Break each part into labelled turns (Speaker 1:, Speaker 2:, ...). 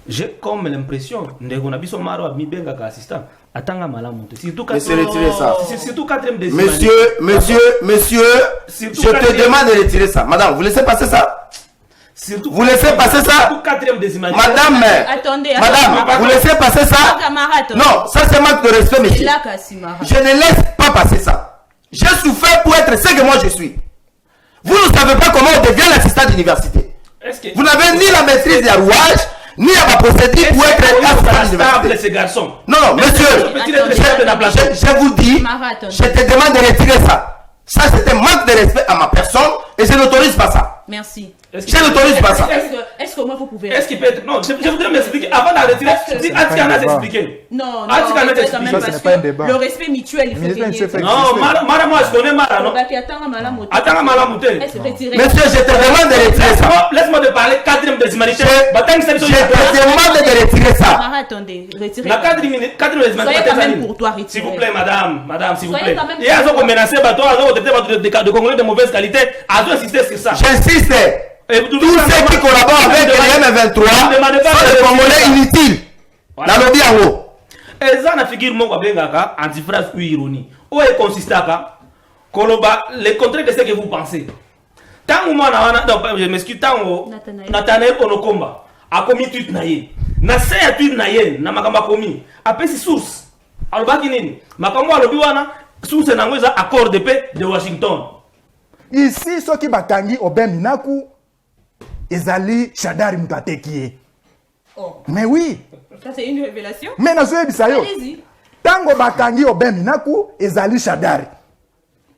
Speaker 1: j'ai comme l'impression ndeko na biso maro a mibenga ka assistant atanga malamu surtout quand
Speaker 2: c'est retirer ça.
Speaker 1: Surtout 4e des
Speaker 2: Monsieur, je te demande de retirer ça. Madame, vous laissez passer ça?
Speaker 1: Surtout
Speaker 2: vous laissez passer ça? Madame,
Speaker 3: attendez,
Speaker 2: vous laissez passer ça? Non, ça c'est manque de respect, monsieur. Je ne laisse pas passer ça. J'ai souffert pour être ce que moi je suis. Vous ne savez pas comment on devient l'assistant d'université. Vous n'avez ni la maîtrise des rouages, ni la procédure pour être assistant d'université.
Speaker 1: Ces garçons.
Speaker 2: Non, monsieur, je vous dis, je te demande de retirer ça. Ça, c'est un manque de respect à ma personne et je n'autorise pas ça.
Speaker 3: Merci.
Speaker 2: Je n'autorise pas ça.
Speaker 3: Est-ce que moi vous pouvez...
Speaker 1: Est-ce qu'il peut être... Non, je voudrais m'expliquer. Avant de retirer, Atikana s'expliquer.
Speaker 3: Non,
Speaker 1: Atikana s'expliquer.
Speaker 3: Le respect mutuel, il faut gagner.
Speaker 1: Non, Mara, moi je connais Mara, non? Attends, Malamouté.
Speaker 2: Monsieur, je te demande de retirer ça.
Speaker 1: Laisse-moi te parler 4e des humanités.
Speaker 2: Je te demande de retirer ça.
Speaker 3: Mara, attendez, retirez.
Speaker 1: La 4e des humanités.
Speaker 3: Soyez quand même pour toi, retirez.
Speaker 1: S'il vous plaît, madame, s'il vous plaît. Il y a un menacé, de Congolais de mauvaise qualité. À toi insister sur ça.
Speaker 2: J'insiste. Tous ceux qui collaborent avec le M23 sont des Congolais inutiles. Dans le dialogue.
Speaker 1: Et ça, na figure mon abengaka antiphrase ou ironie. Où est consistaka? Koloba le contraire de ce que vous pensez. Tant moi je m'excuse tant Nathanaël Onokomba a commis tweet naïe. Na saya tweet naïe na makamba commis. Après si source. Alobaki nini? Makambo alobi wana source na ngweza accord de paix de Washington.
Speaker 4: Ici ceux qui batangi Obeminaku ezali Shadari Mutatekie.
Speaker 3: Oh.
Speaker 4: Mais oui.
Speaker 3: Ça c'est une révélation.
Speaker 4: Mais nazoe bisayo.
Speaker 3: Allez-y.
Speaker 4: Tango batangi Obeminaku ezali Shadari.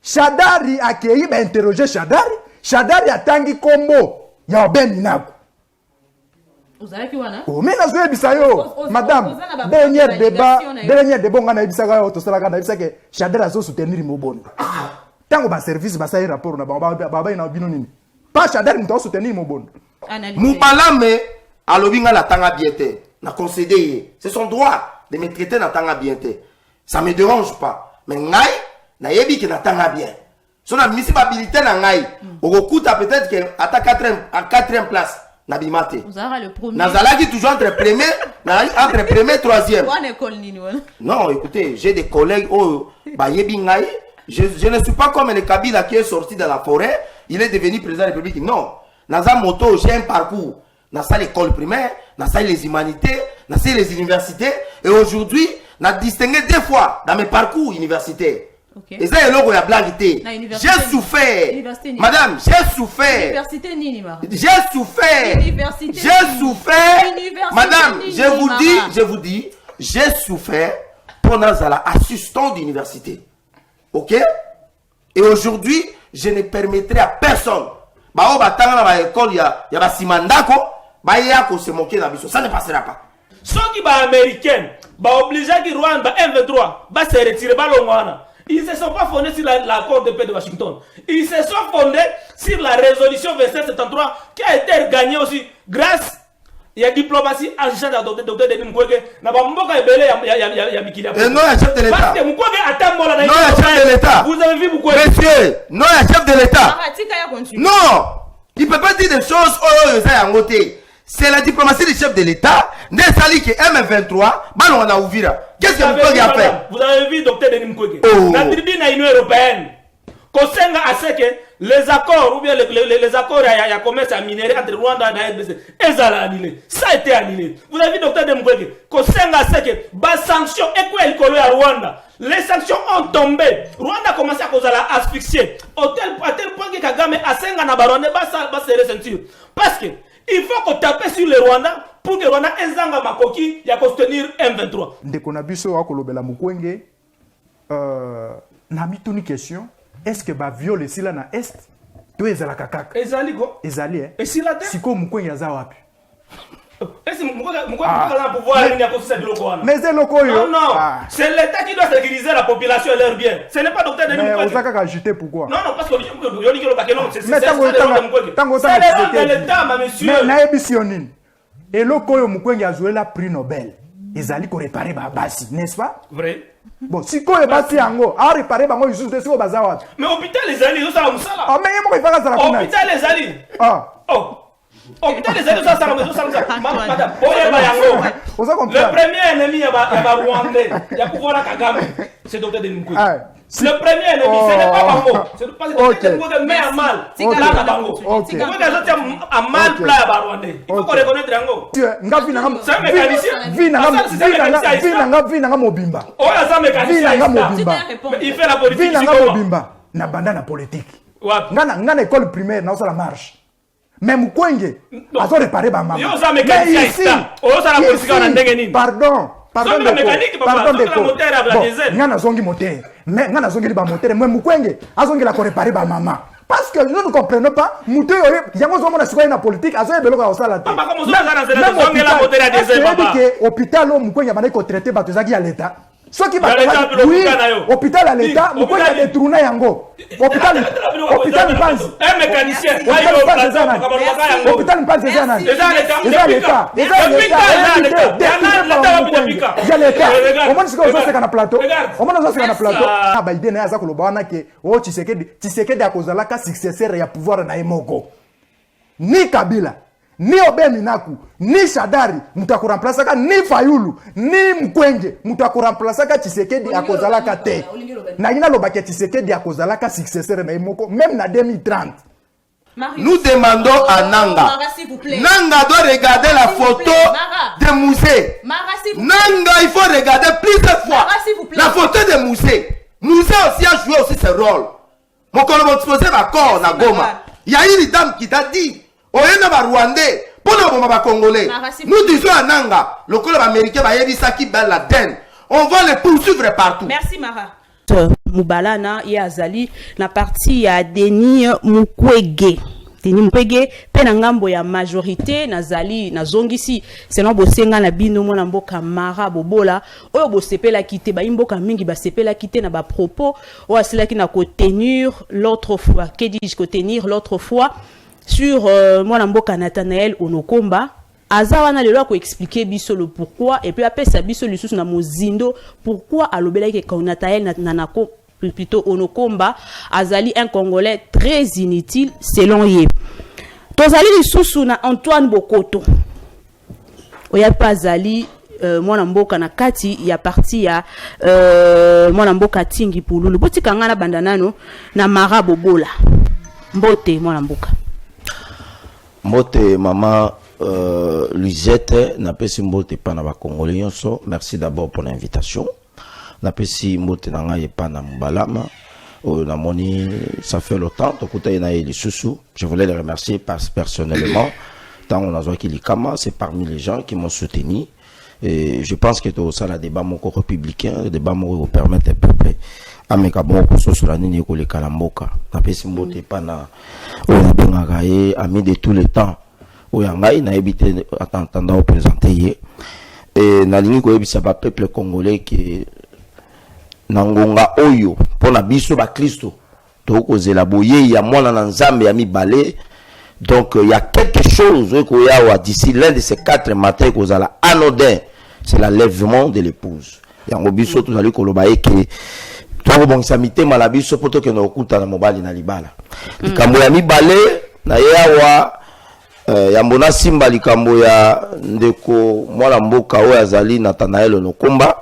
Speaker 4: Shadari akei ba interroger Shadari. Shadari atangi kombo ya Obeminaku.
Speaker 3: Vous avez qui wana?
Speaker 4: Oh mais nazoe bisayo. Madame, dernier débat ngana bisaka yo tosalaka na bisaka Shadari azo soutenir Mobondo. Tango ba service ba sai rapport na baba ina bino nini? Pas Shadari mto soutenir Mobondo.
Speaker 2: Moubalame alobinga la tanga bienté. Na concédé, c'est son droit de me traiter na tanga bienté. Ça me dérange pas. Mais ngai na yebi que na tanga bien. Son admissibilité na ngai. Okuta peut-être que à ta 4e place na bimate.
Speaker 3: Vous avez le premier.
Speaker 2: Nazalaki toujours entre premier et 3e.
Speaker 3: Bonne école nini wana?
Speaker 2: Non, écoutez, j'ai des collègues ba yebi ngai. Je ne suis pas comme le Kabila qui est sorti de la forêt, il est devenu président de la République. Non. Dans un moto, j'ai un parcours. Dans ça, l'école primaire, dans ça, les humanités, dans ça, les universités. Et aujourd'hui, on a distingué 2 fois dans mes parcours universitaires. Okay. Et ça, il y a la blague. J'ai souffert. Madame, j'ai souffert.
Speaker 3: Université Nini,
Speaker 2: j'ai souffert. J'ai souffert. Madame, je vous dis, j'ai souffert pour nous assistant d'université. Ok? Et aujourd'hui, je ne permettrai à personne. Bah, dans l'école, il y a Simandako, bah, il y a se moquer dans la. Ça ne passera pas.
Speaker 1: Ceux qui sont américains, bah, obligés qui Rwanda, bah, M23, bah, se retirer, bah, l'Ongwana. Ils ne se sont pas fondés sur l'accord de paix de Washington. Ils se sont fondés sur la résolution 2773 qui a été gagnée aussi grâce il y a diplomatie agissant de docteur Denis Mukwege na bamboka ebele ya mikili ya.
Speaker 2: Non, il y a chef de l'État.
Speaker 1: Parce que Mukwege attend la.
Speaker 2: Non, il y a chef de l'État.
Speaker 1: Vous avez vu Mukwege?
Speaker 2: Monsieur, non, il y a chef de l'État. Non, il peut pas dire des choses c'est la diplomatie du chef de l'État. N'est sali que M23, ballon on a ouvert. Qu'est-ce que Mukwege a fait?
Speaker 1: Vous avez vu docteur Denis Mukwege? La tribune à l'Union européenne. Kosenga a ce que les accords ou bien les accords à commerce à minerai entre Rwanda et la RDC, ils ont annulé. Ça a été annulé. Vous avez vu, docteur Demukwege, Kosenga a ce que les sanctions et quoi il colle à Rwanda. Les sanctions ont tombé. Rwanda a commencé à causer l'asphyxier. À tel point que Kagame a senga na baronne va serrer ceinture. Parce que il faut qu'on tape sur le Rwanda pour que Rwanda ezanga makoki ya soutenir M23.
Speaker 4: Ndeko na biso akolobela Mukwege na mituni question. Est-ce que ba viole ici là na est to ezala kakaka
Speaker 1: ezali go
Speaker 4: ezali
Speaker 1: et si la
Speaker 4: siko Mukwege aza wapi
Speaker 1: est-ce Mukwege a pouvoir ni akosa biloko wana
Speaker 4: mais c'est loko yo
Speaker 1: non c'est l'État qui doit sécuriser la population et leur bien ce n'est pas docteur Denis Mukwege
Speaker 4: mais osaka ka ajouter pourquoi
Speaker 1: non parce que yo nikelo ka non c'est
Speaker 4: tango
Speaker 1: de l'État ma monsieur
Speaker 4: mais na ebisionine et loko yo Mukwege a joué la prix Nobel ezali ko réparer ba basi n'est-ce pas
Speaker 1: vrai.
Speaker 4: Bon, si quoi est bâti en haut, à réparer, bah moi je suis dessus au bazar.
Speaker 1: Mais hôpital les alliés, ça va ça là.
Speaker 4: Ah mais il faut faire ça là.
Speaker 1: Hôpital les alliés.
Speaker 4: Ah.
Speaker 1: Oh. Hôpital des aides, ça, madame. Le premier ennemi, il y a Rwandais, il y a pouvoir Kagame, c'est Dr Denis Mukwege. Le premier ennemi, ce n'est pas Bango. C'est pas le Dr Denis Mukwege met à mal. C'est là Bango. Il faut que les autres à mal plat à Rwandais. Il faut qu'on reconnaisse Rango. C'est un mécanicien. Oh, c'est un mécanicien. Il fait la politique.
Speaker 4: Na banda na politique. Ngana école primaire na la marche. Mais Mukwege a réparé ba maman. Mais ici, pardon. Ngana zongi moteur. Mais ngana zongi ba moteur. Mais Mukwege a zongi la réparer ba maman. Parce que nous ne comprenons pas, Mouté, yango zomo na sikoyi na politique, azo ebelo ka osala te.
Speaker 1: Papa comme ça na zela zongi la moteur ya deuxième papa.
Speaker 4: Hôpital o Mukwege ba ko traiter ba tozaki ya l'état. Ce qui va oui, hôpital à l'état, vous pouvez détourner yango. Hôpital pense.
Speaker 1: Un mécanicien.
Speaker 4: Hôpital pense déjà nan. Déjà l'état. Au moins c'est ça kana plateau. Au moins ça kana plateau. Ah ba idée na za koloba wana ke o Tshisekedi akozala ka successeur ya pouvoir na Emoko. Ni Kabila, ni Obeminaku, ni Shadari, mutakuremplacer ni Fayulu, ni Mukwege, mutakuremplacer Tshisekedi akozalaka te. Na ina lobaki Tshisekedi akozalaka successeur na Emoko même na 2030.
Speaker 2: Nous demandons à Nanga. Nanga doit regarder la photo de Mousset. Nanga, il faut regarder plusieurs fois la photo de Mousset. Mousset aussi a joué aussi ce rôle. Mon collègue exposé d'accord na Goma. Il y a une dame qui t'a dit Oyena ba Rwandais, pour le ba Congolais. Nous disons à Nanga, le collègue américain va y Saki Ben Laden. On va les poursuivre partout.
Speaker 3: Merci Mara.
Speaker 5: Mubalana ya azali na parti ya Denis Mukwege. Denis Mukwege pe na ngambo ya majorité nazali na zongisi selon bosenga na bino mona mboka Mara Bobola oyo bosepela kite ba imboka mingi ba sepela kite na ba propos o asila ki na ko tenir l'autre fois que dis-je ko tenir l'autre fois sur mwana mboka Nathanaël Onokomba azawana lelo ko expliquer biso le pourquoi et puis après ça biso lisusu na mozindo pourquoi alobela ke Nathanaël nanako plutôt Onokomba azali un Congolais très inutile selon ye. Tozali lisusu na Antoine Bokoto. Oya pa azali mwana mboka na kati ya parti ya mwana mboka Tingi Pululu. Botika ngana bandanano na Mara Bobola. Mbote mwana mboka.
Speaker 6: Mbote mama Lisette na pesi mbote pa na ba Congolais so. Merci d'abord pour l'invitation. Na pesi mbote na ngai pa na Mbalama na moni ça fait longtemps to kuta ina eli susu. Je voulais les remercier personnellement tant on a joué Kilikama, c'est parmi les gens qui m'ont soutenu et je pense que tout ça la débat mon républicain, le débat mon permettre un peuple ameka bon ko sur la nini ko le kalamboka. Na pesi mbote pa na o benga ye ami de tous les temps. O yanga ina éviter attendant au présenter et na lingi ko ebisa ba peuple congolais qui nangonga oyo pona biso ba Kristo to kozela boye ya mwana na nzambe ya mibale donc il y a quelque chose ko ya d'ici l'un de ces 4 matins kozala anodin c'est l'enlèvement de l'épouse yango biso to zali koloba eke to bongisa mitema la biso poto ke no okuta na mobali na libala likambo ya mibale na yawa ya mbona simba likambo ya ndeko mwana mboka oyo azali Nathanaël Onokomba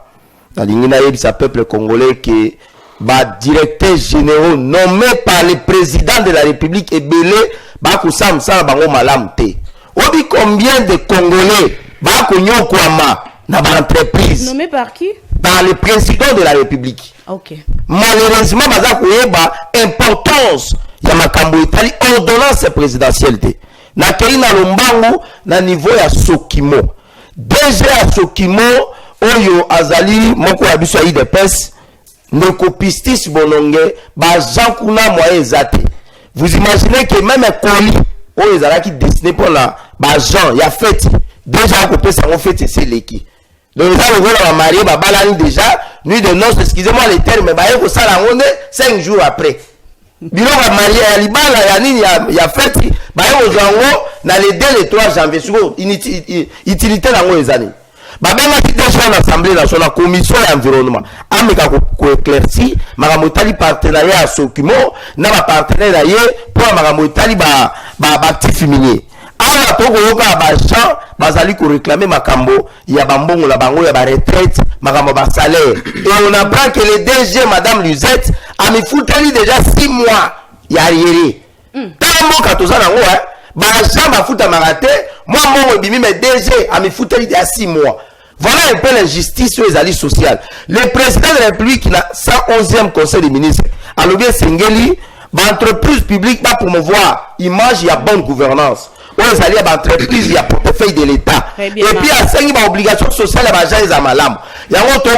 Speaker 6: na lingina yebisa peuple congolais que ba directeur généraux nommé par le président de la République et belé ba kusam sa bango malamte. Obi combien de Congolais ba konyokwama na ba entreprise
Speaker 5: nommé par qui?
Speaker 6: Par le président de la République.
Speaker 5: OK.
Speaker 6: Malheureusement baza koyeba importance ya makambo etali ordonnance présidentielle te. Na kelina lombango na niveau ya Sokimo. Déjà à Sokimo oyo azali moko ya biso ya IDPS ndeko Pistis Bolonge bazan kuna moyen ezate. Vous imaginez que même un colis oyo ezalaki destiné pour la bazan ya fête déjà ko pesa on fête c'est leki. Donc ça le voilà marié babalani déjà nuit de noces excusez-moi les termes mais ba yeko sala ngone 5 jours après. Bilo ba marié ya libala ya nini ya fête ba yeko zango na le 2 le 3 janvier suko utilité nango ezani. Babema qui déjà en assemblée nationale commission d'environnement ameka ko éclairci makamotali partenariat à Sokimo na ba partenaire aye pour makamotali ba actif minier
Speaker 2: awa tokoyoka bagent bazali koréclame makambo ya bambongo na bango ya baretraite makambo basalaire et on apprend que le DG madame Luzette amifuteli déjà 6 mois ya arriéré ntango mboka toza nango bagent bafutamaka te mwa mbongo ebimi me DG amifuteli déjà 6 mois. Voilà un peu l'injustice sur les alliés sociales. Le président de la République na 111e conseil des ministres alobi esengeli entreprise publique va promouvoir image et bonne gouvernance. On alliés à entreprise il y a portefeuille de l'État. Et puis à 5 obligation sociale à bagage à malam. Il y a un autre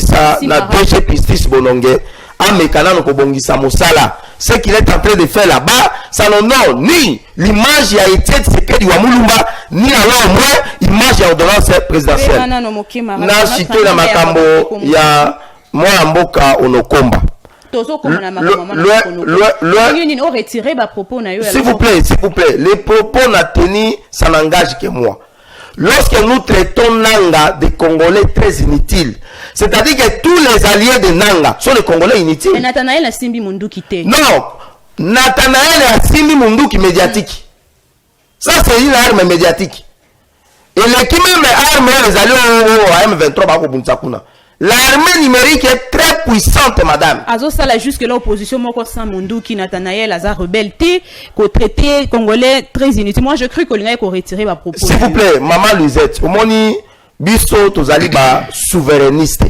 Speaker 2: ça na DG Pistis Bonongue en mécanant ko bongisa mosala. Ce qu'il est en train de faire là-bas, ça n'honore ni l'image a été de secret du Wamulumba, ni alors moins image et ordonnance présidentielle. Na cité la makambo ya moi mboka onokomba. S'il vous plaît, les propos n'a tenu, ça n'engage que moi. Lorsque nous traitons Nanga des Congolais très inutiles, c'est-à-dire que tous les alliés de Nanga sont des Congolais inutiles.
Speaker 5: Mais Nathanaël a Simbi Munduki te.
Speaker 2: Non, Nathanaël a Simbi Munduki médiatique. Ça, c'est une arme médiatique. Et l'équipe même arme, les alliés au M23 Bako Buntsakuna. L'armée numérique est très puissante, madame.
Speaker 5: Azo sala jusque l'opposition moko sans Munduki Nathanaël Aza rebelle te ko traité congolais très inutile. Moi je cru qu'on allait retirer ma propos.
Speaker 2: S'il vous plaît, maman Luzette, au moni biso tozali ba souverainiste.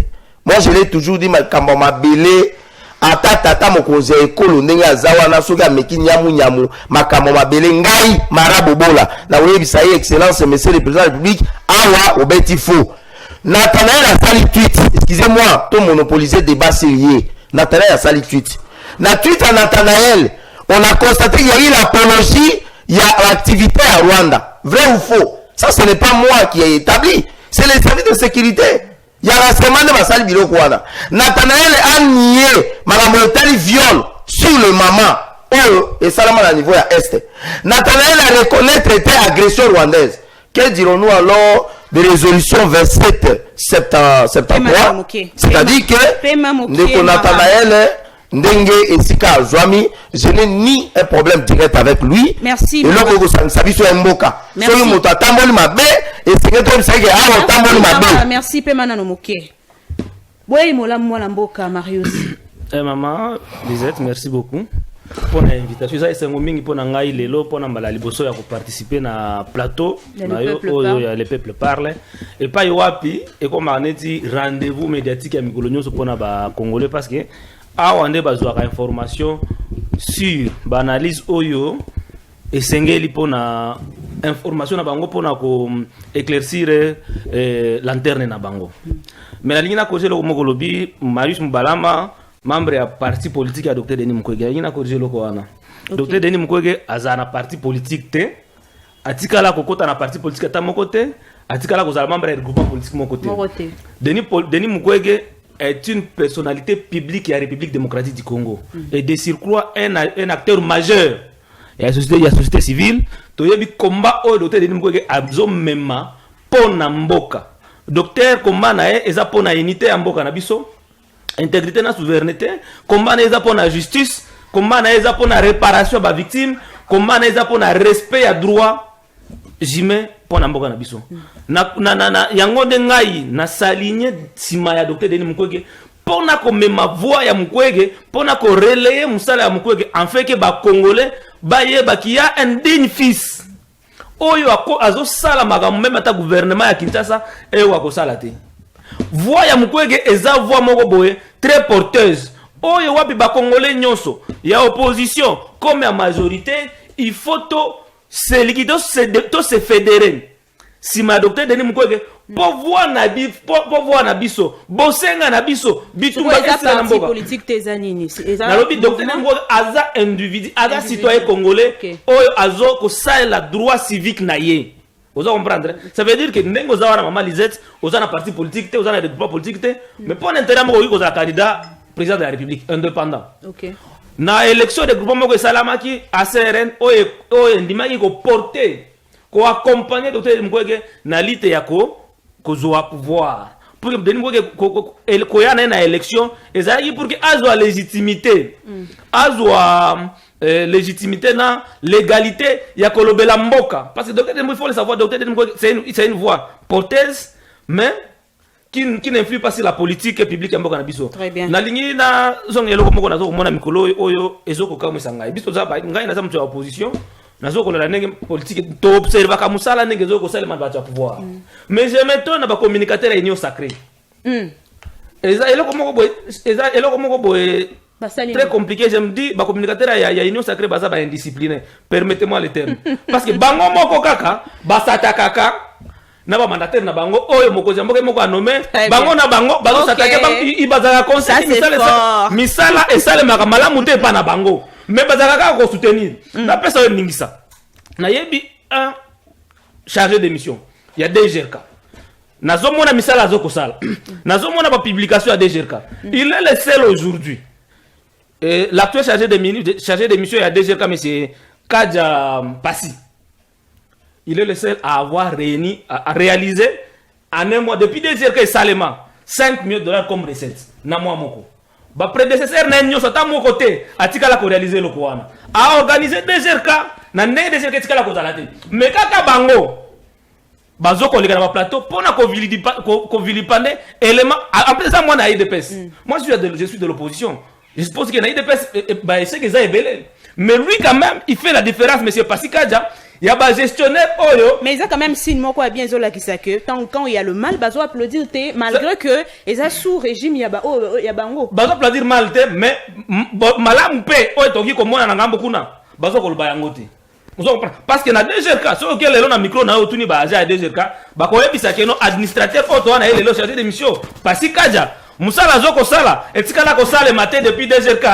Speaker 2: Moi je l'ai toujours dit makambo mabele ata tata mokonzi ekolo ndenge azawana soka meki nyamu makambo mabele ngai marabobola na oyebisa ye excellence monsieur le président de la République awa obeti fou. Nathanaël a sali tweet, excusez-moi, tout monopolisé débat sérieux. Nathanaël a sali tweet. Na tweet à Nathanaël, on a constaté qu'il y a eu l'apologie, il y a l'activité à Rwanda. Vrai ou faux? Ça, ce n'est pas moi qui ai établi. C'est les services de sécurité. Il y a la semaine de ma salle Bilo Kouana. Nathanaël a nié Madame Lotali viol sur le maman. Oh, et ça, à niveau à Est. Nathanaël a reconnu traité agression rwandaise. Que dirons-nous alors de résolution 27 septembre? C'est-à-dire que Nathanaël Ndenge et Sika Zwami, je n'ai ni un problème direct avec lui.
Speaker 5: Merci.
Speaker 2: Et là, vous savez, sur Mboka.
Speaker 5: Merci, Pemana Nomoke. Oui, Mola Mboka, Marius.
Speaker 1: Maman, Lisette, merci beaucoup pour l'invitation. Ça, c'est un moment pour n'engager les lots pour n'emballer les bossos pour participer na plateau. Le peuple parle. Et pas yoapi et comme on a dit rendez-vous médiatique à Mikolonio pour na Congolais parce que on a besoin d'informations sur l'analyse oyo et sengeli pour na information na bango pour na ko éclaircir lanterne na bango. Mais la ligne na cause le Mokolobi Marius Mbalama membre ya parti politique ya Dr Denis Mukwege yina ko jelo ko wana Dr Denis Mukwege azana parti politique te atikala kokota na parti politique ta mokote atikala ko za membre ya groupement politique mokote Denis Mukwege est une personnalité publique de la République démocratique du Congo et de surcroît un acteur majeur et la société civile to yebi combat au Dr Denis Mukwege azo mema pona mboka docteur combat na eza pona unité ya mboka na biso intégrité na souveraineté combat na pour la justice combat na pour la réparation ba victime combat na pour la respect ya droit jime pour na mboka na biso na yango de ngai na saligné sima ya Dr Denis Mukwege pona ko mema voix ya Mukwege pona ko relayer musala ya Mukwege en fait que ba congolais ba yeba ki ya un digne fils oyo azo sala makambo même ata gouvernement ya Kinshasa e wa ko sala te. Voix ya Mukwege eza voix moko boye très porteuse. Oyo wapi ba congolais nyonso ya opposition comme ya majorité il faut se liquider se fédérer. Si ma docteur Denis Mukwege pour voir na biso bosenga na biso bitumba kesa na mboka
Speaker 5: politique tezanini
Speaker 1: na lobi docteur Denis Mukwege aza individu aza citoyen congolais oyo azo ko sa la droit civique na ye. Vous comprendre? Ça veut dire que ndenge ozawana maman Lisette, ozana parti politique te, ozana débat politique te, mais pour l'intérêt mo oza candidat président de la République indépendant. OK. Na élection de groupement moko salamaki ACRN oye ndimaki ko porter ko accompagner Dr Mukwege na lite ya ko zoa pouvoir. Pour que Denis Mukwege ko yana na élection ezali pour que azwa légitimité. Azwa légitimité na légalité ya kolobela mboka parce que docteur Dembo il faut le savoir docteur Dembo c'est une voix porteuse mais qui n'influe pas sur la politique publique ya mboka na biso.
Speaker 5: Très bien.
Speaker 1: Na lingi na zonge eloko moko na zo komona mikolo oyo ezoko kamwisa ngai biso za ba ngai na za mtu ya opposition na zo kolela ndenge politique to observer ka musala ndenge zo ko salema ba pouvoir mais je m'étonne na ba communicateur ya union sacrée eloko moko boy très compliqué, je me dis, bah communicateur il y a union sacrée baza ba indiscipliné. Permettez-moi le terme. Parce que bango moko kaka, basata kaka, na ba mandataire na bango oyo mokozi moko moko a nommé, bango na bango, bazo sataka bango ibazaka conseil misala et sale makamala monte pa na bango. Mais bazaka ka ko soutenir. Na pesa yo ningisa. Na yebi un chargé de mission. Il y a des GRK. Nazomona misala zoko sala. Nazomona ba publication à DGRK. Il est le seul aujourd'hui. L'actuel chargé de mission à DGRK, mais c'est Kadja Passi. Il est le seul à avoir réuni, à réaliser en un mois, depuis DGRK et Salema, $5 millions comme recette. Namwa moko. Ba prédécesseur n'a nyo sata mon côté, a tikala ko réaliser le kouana. A organiser DGRK, na ne DGRK tikala ko zalate. Mais kaka bango, bazoko les gars na plateau, pona ko vilipande élément, après ça moi na IDPS. Moi je suis de l'opposition. Je suppose qu'il y a des c'est que ça est belé. Mais lui, quand même, il fait la différence, monsieur Passikadja. Il y a un gestionnaire Oyo.
Speaker 5: Mais il y a quand même signe, moi, quoi, bien, Zola, qui sait que quand il y a le mal, bazo applaudir, malgré que, il y a sous régime, il y a bango.
Speaker 1: Bazo applaudir mal, mais, malam pe, oyo, toki, comme moi, n'a beaucoup na. Bazo kol bayangote. Parce que na DGRK, ceux qui ont un micro, na otuni ba à DGRK, ba ko yebisa ke no administrateur, oto, na ele, chargé de mission. Passikadja. Musala zoko sala etikala ko sala matin depuis DGRK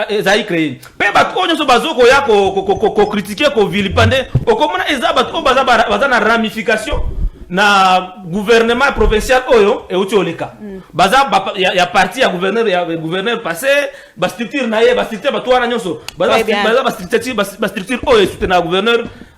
Speaker 1: eza y créé pe ba ko nyoso bazoko ya ko critiquer ko vilipande o komona eza ba to baza na ramification na gouvernement provincial oyo e utioleka baza ya parti ya gouverneur passé ba structure na ye ba structure ba to na nyoso baza ba structure oyo soutenir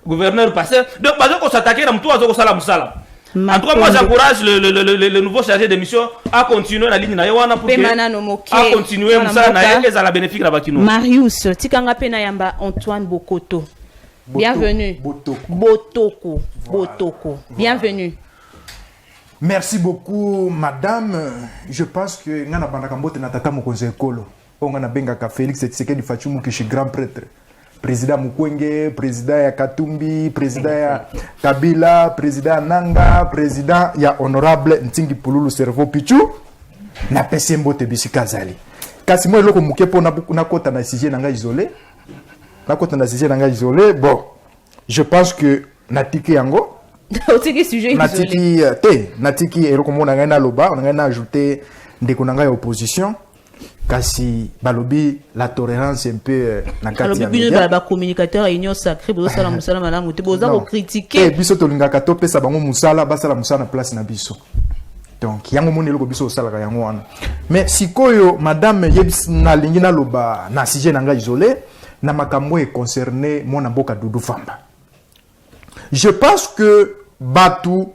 Speaker 1: gouverneur passé donc bazoko s'attaquer na mtu azoko sala musala. En tout cas, moi j'encourage le nouveau chargé de mission à continuer la ligne naïwana pour à continuer à la bénéfice de la Bakino.
Speaker 5: Marius, Tikanga Penayamba Antoine Bokoto. Bienvenue. Botoko. Bienvenue.
Speaker 4: Merci beaucoup, madame. Je pense que Ngana Bandakambote Natata Mokonze Kolo. On a Bengaka Félix Tshisekedi Fachumu qui est grand prêtre. Président Mukwenge, président ya Katumbi, président ya Kabila, président Nanga, président ya honorable Ntingi Pululu Servo Pichu, na pesi mbote bisika zali. Kasi moi loko muke po na kota na sujet nanga isolé. Na kota na sujet nanga isolé. Bon, je pense que natiki yango.
Speaker 5: Otiki sujet isolé.
Speaker 4: Natiki eloko mo na ngana loba, on ngana ajouter ndeko nanga ya opposition. Kasi balobi la tolérance un peu na kati ya
Speaker 5: media ba communicateur union sacrée bozo sala musala malamu te boza ko critiquer
Speaker 4: biso tolinga ka to pesa bango musala basala musala na place na biso donc yango moni loko biso sala ka yango wana mais sikoyo madame yebis na lingi na loba na sujet nanga isolé na makambo e concerné mona mboka Doudou Famba. Je pense que batu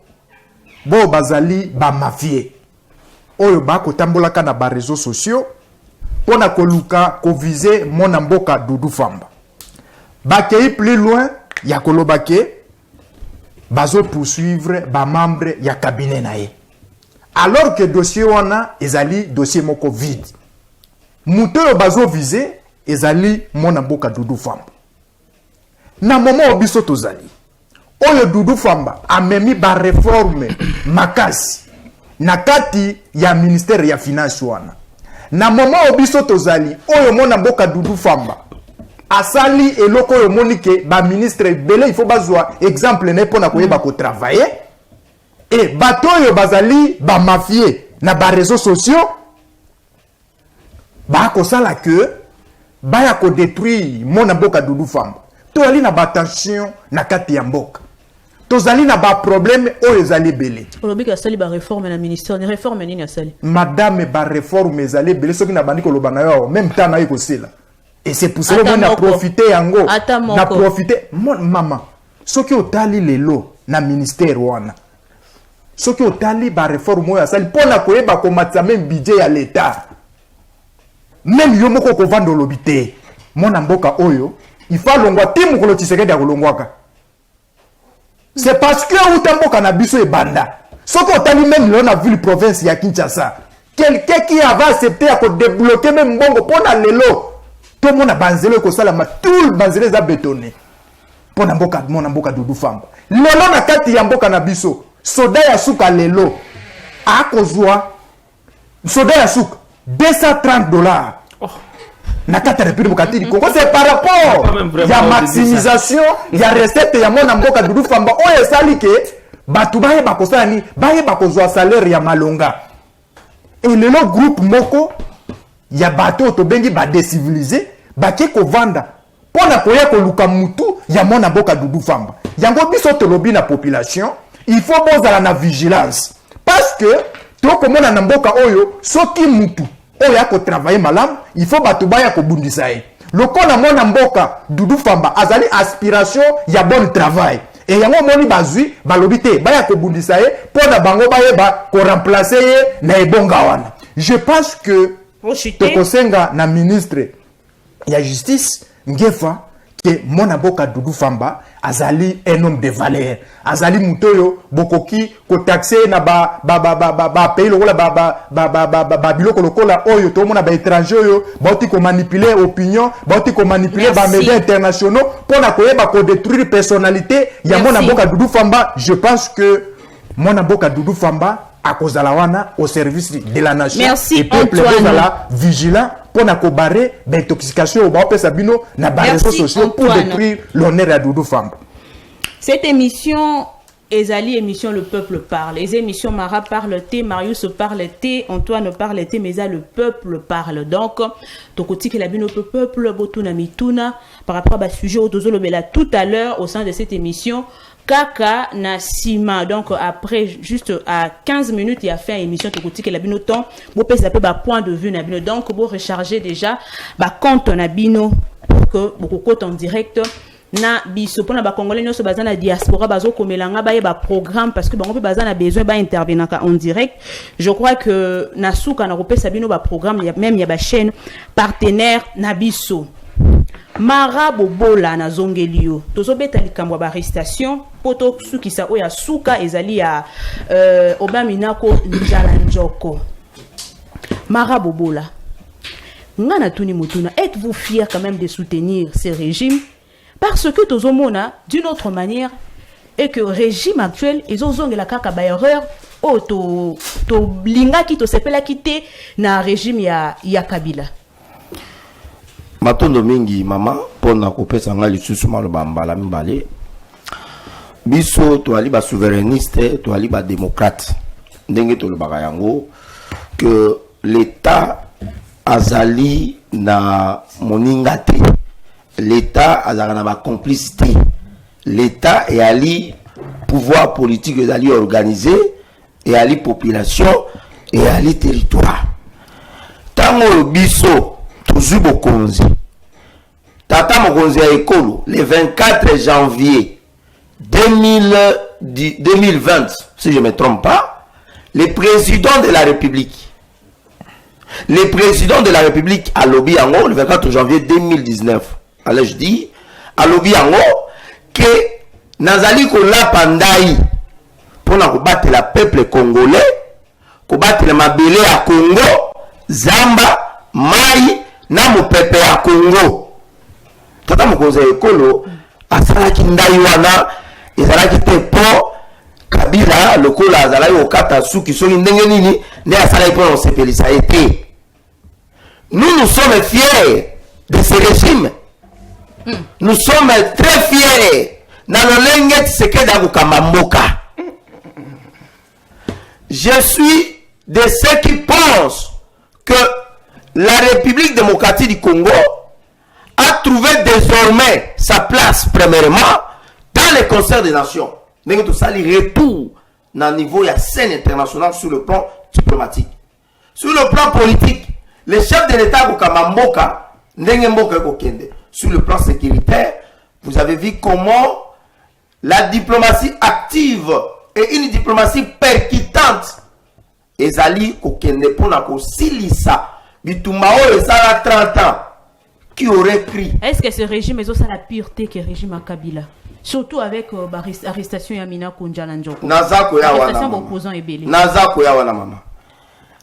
Speaker 4: bo bazali ba mafie oyo ba ko tambola kana ba réseaux sociaux pona koluka ko viser mona mboka Doudou Famba. Bakei plus loin ya kolobake bazo poursuivre ba membre ya cabinet nae. Alors que dossier wana ezali dossier moko vide. Muto bazo viser ezali mona mboka Doudou Famba. Na moment obiso tozali. Oyo Doudou Famba amemi ba réforme makasi na kati ya ministère ya finance wana. Na moment obiso tozali oyo mona mboka Doudou Famba asali eloko oyo monike ba ministre belé il faut bazwa exemple ne pona koyeba ko travailler et bato oyo bazali ba mafie na ba réseaux sociaux ba ko sala que ba ya ko détruire mona mboka Doudou Famba to ali na ba tension na kati ya mboka tozali na ba problème oyo ezali belé
Speaker 5: olobika sali ba réforme na ministère ni réforme nini asali
Speaker 4: madame ba réforme ezali belé soki na bandi ko lobana yo même temps na yiko sila et c'est pour cela qu'on a profité yango na profité maman soki otali lelo na ministère wana soki otali ba réforme oyo asali pona koyeba ko matisa même budget ya l'état même yo moko kovanda olobi te mwana mboka oyo il faut longwa te mokolo Tshisekedi akolongwaka. C'est parce que uta mboka na biso ebanda soko otali même lelo na ville province ya Kinshasa quelqu'un qui avait accepté à débloquer même mbongo pona lelo to mona banzelo ko sala ma tout banzelo za bétonné pona mboka mona mboka Doudou Famba lelo na kati ya mboka na biso soda ya suka lelo akozwa soda ya suka $230 na kati ya République démocratique du Congo. C'est par rapport ya maximisation ya recette ya mona mboka Doudou Famba oyo esali ke batu baye bakosala ni baye bakozwa salaire ya malonga. Et le groupe moko ya bato to bengi ba déciviliser ba ke ko vanda pona koya ko luka mutu ya mona mboka Doudou Famba. Yango biso to lobi na population, il faut bozala na vigilance parce que to komona na mboka oyo soki mutu oya ko travailler malam, il faut bato baya ko bundisa e. Lokola mona mboka Doudou Famba azali aspiration ya bon travail. Et yango moni bazui balobi te baya ko bundisa e pona bango baye ba ko remplacer ye na ebonga wana. Je pense que to kosenga na ministre ya justice ngefa que mona mboka Doudou Famba azali un homme de valeur. Azali mutoyo bokoki ko taxer na ba pays lokola ba biloko lokola oyo to mona ba étranger oyo bauti ko manipuler opinion, bauti ko manipuler ba médias internationaux pona koyeba ko détruire personnalité ya mona mboka Doudou Famba. Je pense que mona mboka Doudou Famba à cause de la wana au service de la nation.
Speaker 5: Merci,
Speaker 4: et peuple la vigilant pour na barrer d'intoxication au bas sabino na barrer réseaux sociaux pour détruire l'honneur à Doudou Famba.
Speaker 5: Cette émission Ezali émission Le Peuple Parle. Les émissions Mara parle T, Marius parle T, Antoine parle T, mais ça le peuple parle. Donc, tokoti que la bino peuple botuna mituna par rapport à sujet au dozo lobela tout à l'heure au sein de cette émission. Kaka Nasima. Donc après juste à 15 minutes il a fait une émission tokoti que la bino temps bo pesa pe ba point de vue na bino. Donc bo recharger déjà ba compte na bino pour que beaucoup compte en direct na biso pona ba congolais nyonso baza na diaspora bazo komelanga ba ba programme parce que bango pe baza na besoin ba intervenir en direct. Je crois que na suka na kopesa bino ba programme même ya ba chaîne partenaire na biso. Mara bobola na zongelio tozobeta likambo ba arrestation poto sukisa oya suka ezali ya obaminako njala njoko. Mara bobola ngana tuni mutuna, êtes-vous fiers quand même de soutenir ce régime parce que tozomona d'une autre manière et que régime actuel ils ont zonge la kaka ba erreur o to linga ki to sepela kite na régime ya Kabila.
Speaker 6: Matondo mingi mama pona kopesa nga lisusu maloba mbala mibale biso to ali ba souverainiste to ali ba démocrate ndenge to lobaka yango que l'état azali na moningate, l'état azali na ba complicité, l'état et ali pouvoir politique ezali organisé et ali population et ali territoire tango biso toujours bokonzi tata mokonzi ya ekolo le 24 janvier 2020 si je me trompe pas, le président de la République a lobby yango le 24 janvier 2019 alors je dis a lobby yango que nazali ko la pandai pona ko battre la peuple congolais ko battre la mabele ya Congo zamba mai na mopepe ya Congo. Tata mokonzi ekolo asalaki ndai wana ezalaki te po Kabila lokola azalaki okata suki soki ndenge nini nde asalaki po na osepelisa ete. Nous sommes fiers de ce régime. Nous sommes très fiers na lolenge Tshisekedi akokamba mboka. Je suis de ceux qui pensent que la République démocratique du Congo a trouvé désormais sa place premièrement dans les concerts des nations. Mais tout ça, il retourne dans le niveau de la scène internationale sur le plan diplomatique. Sur le plan politique, les chefs de l'État Kamamboka, sur le plan sécuritaire, vous avez vu comment la diplomatie active et une diplomatie percutante ezali kokende pona ko silisa
Speaker 2: bitumba oyo esala 30 ans. Qui aurait cru?
Speaker 5: Est-ce que ce régime est aussi la pureté que le régime à Kabila? Surtout avec l'arrestation Yamina Koundjala Njoko. L'arrestation d'opposants et belé.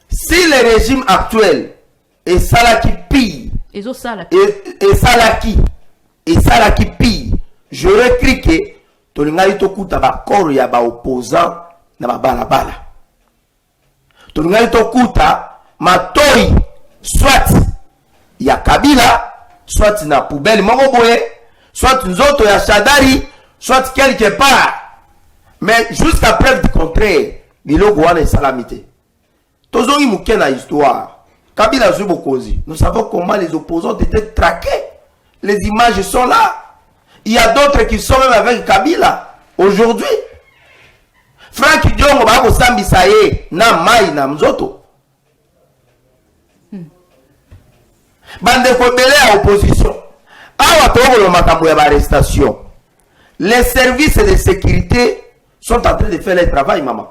Speaker 2: Si le régime actuel est salaki pire, et salaki pire, j'aurais cru que tolingai tokuta ba koro ya ba opposant na ba balabala. Tolingai tokuta matoi soit ya Kabila, soit na poubelle moko boye, soit nzoto ya Shadari, soit quelque part. Mais jusqu'à preuve du contraire, biloko wana esalamité. Tozongi muke na histoire. Kabila Zubokozi, nous savons comment les opposants étaient traqués. Les images sont là. Il y a d'autres qui sont même avec Kabila aujourd'hui. Franck Diongo bako sambisa ye na mai na mzoto. Bande kobele à opposition. Awa toko makambo ya arrestation. Les services de sécurité sont en train de faire le travail, maman.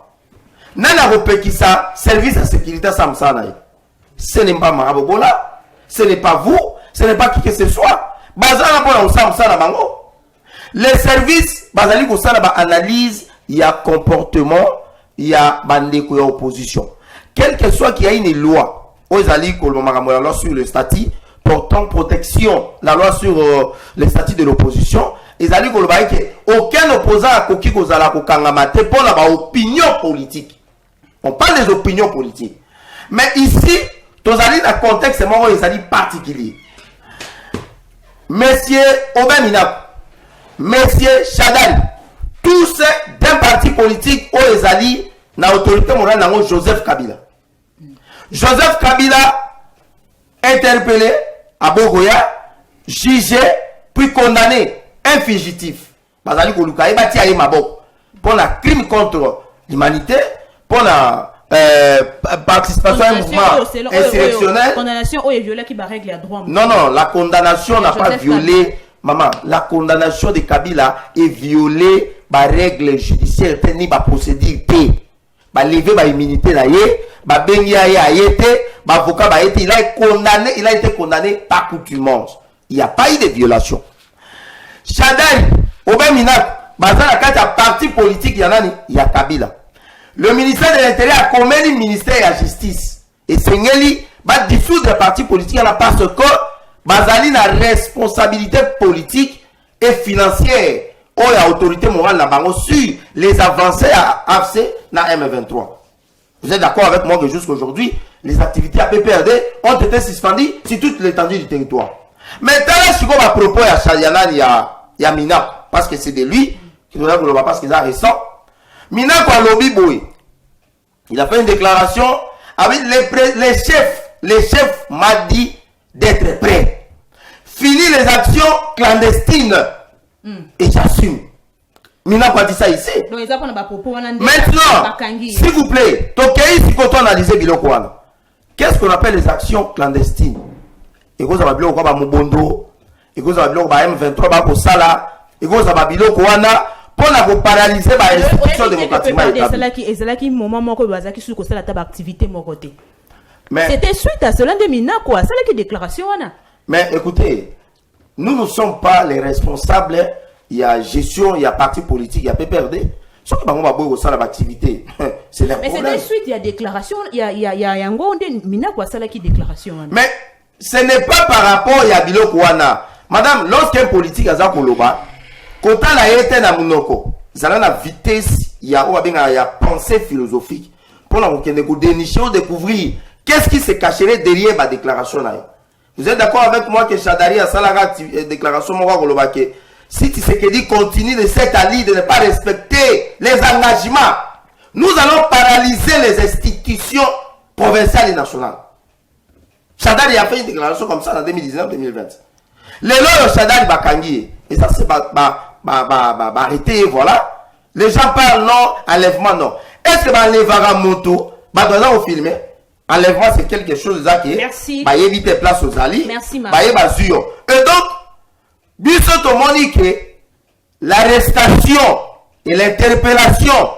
Speaker 2: Nana repekisa service de sécurité samsana. Ce n'est pas Marabobola, ce n'est pas vous, ce n'est pas qui que ce soit. Bazana pour samsana bango. Les services bazali ko sala ba analyse, il y a comportement, il y a bandeko ya opposition. Quel que soit qu'il y a une loi la loi sur le statut portant protection, la loi sur le statut de l'opposition, aucun opposant a koki kozala kokangamate pour la opinion politique. On parle des opinions politiques. Mais ici, dans un contexte particulier. Monsieur Obemina, Monsieur Chadal, tous d'un parti politique où ils allaient dans l'autorité morale dans Joseph Kabila. Joseph Kabila interpellé à Bogoya, jugé, puis condamné, un fugitif. Bazali Koluka, il bâti à Mabok pour la crime contre l'humanité, pour la participation à un mouvement insurrectionnel.
Speaker 5: Condamnation est violée qui va régler à droit.
Speaker 2: Non, non, la condamnation n'a pas violé. Maman, la condamnation de Kabila est violée par règle judiciaire, ni par procédure. Ba lever ba immunité là ba bengia ya yete ba avocat ba été il a été condamné par coutumance. Il n'y a pas eu de violation. Chadai Obemina bazala kata parti politique yanani ya Kabila. Le ministère de l'Intérieur a commis le ministère de la Justice et Sengeli va dissoudre le parti politique parce que bazali na responsabilité politique et financière. Ou la autorité morale na bango sur les avancées à AFC na M23. Vous êtes d'accord avec moi que jusqu'aujourd'hui, les activités à PPRD ont été suspendues sur toute l'étendue du territoire. Maintenant, je suis à propos à Chadiana et à Mina, parce que c'est de lui qui nous a dit parce qu'il est récent. Mina Kwalobi Boy, il a fait une déclaration avec les chefs m'a dit d'être prêt. Fini les actions clandestines. Et j'assume. Mina pas dit ça ici. Maintenant, s'il vous plaît, qu'est-ce qu'on appelle les actions clandestines? Et vous avez biloko ba Mubondo, et vous avez biloko ba M23 ba ko sala, et vous avez biloko wana pour la paralyser ba institution démocratique.
Speaker 5: Et c'est là qui moment moko bazaki sur ko sala ta activité mon côté. Mais c'était suite à cela de Mina quoi, c'est là qui déclaration wana.
Speaker 2: Mais écoutez, nous ne sommes pas les responsables. Il y a gestion, il y a parti politique, il y a PPRD. Ce qui va beaucoup ça l'activité. C'est le problème.
Speaker 5: Mais c'est suite, il y a déclaration, il y a un gonde Mina quoi ça là qui déclaration.
Speaker 2: Mais ce n'est pas par rapport à Biloko wana. Madame, lorsqu'un politique a zakoloba, quand la été na munoko, ça la vitesse, il y a pensée philosophique pour la dénicher ou découvrir qu'est-ce qui se cacherait derrière ma déclaration là. Vous êtes d'accord avec moi que Chadari a salaga déclaration mon goloba que si Tshisekedi continue de cette alliée de ne pas respecter les engagements, nous allons paralyser les institutions provinciales et nationales. Chadari a fait une déclaration comme ça en 2019-2020. Les lois de Chadari Bakangi, et ça c'est arrêté, voilà. Les gens parlent non, enlèvement non. Est-ce que l'enlèvement moto, doit filmer? Enlèvement c'est quelque chose qui
Speaker 5: merci.
Speaker 2: Éviter place aux alliés.
Speaker 5: Merci maman.
Speaker 2: Et donc, Bisoto Monique, l'arrestation et l'interpellation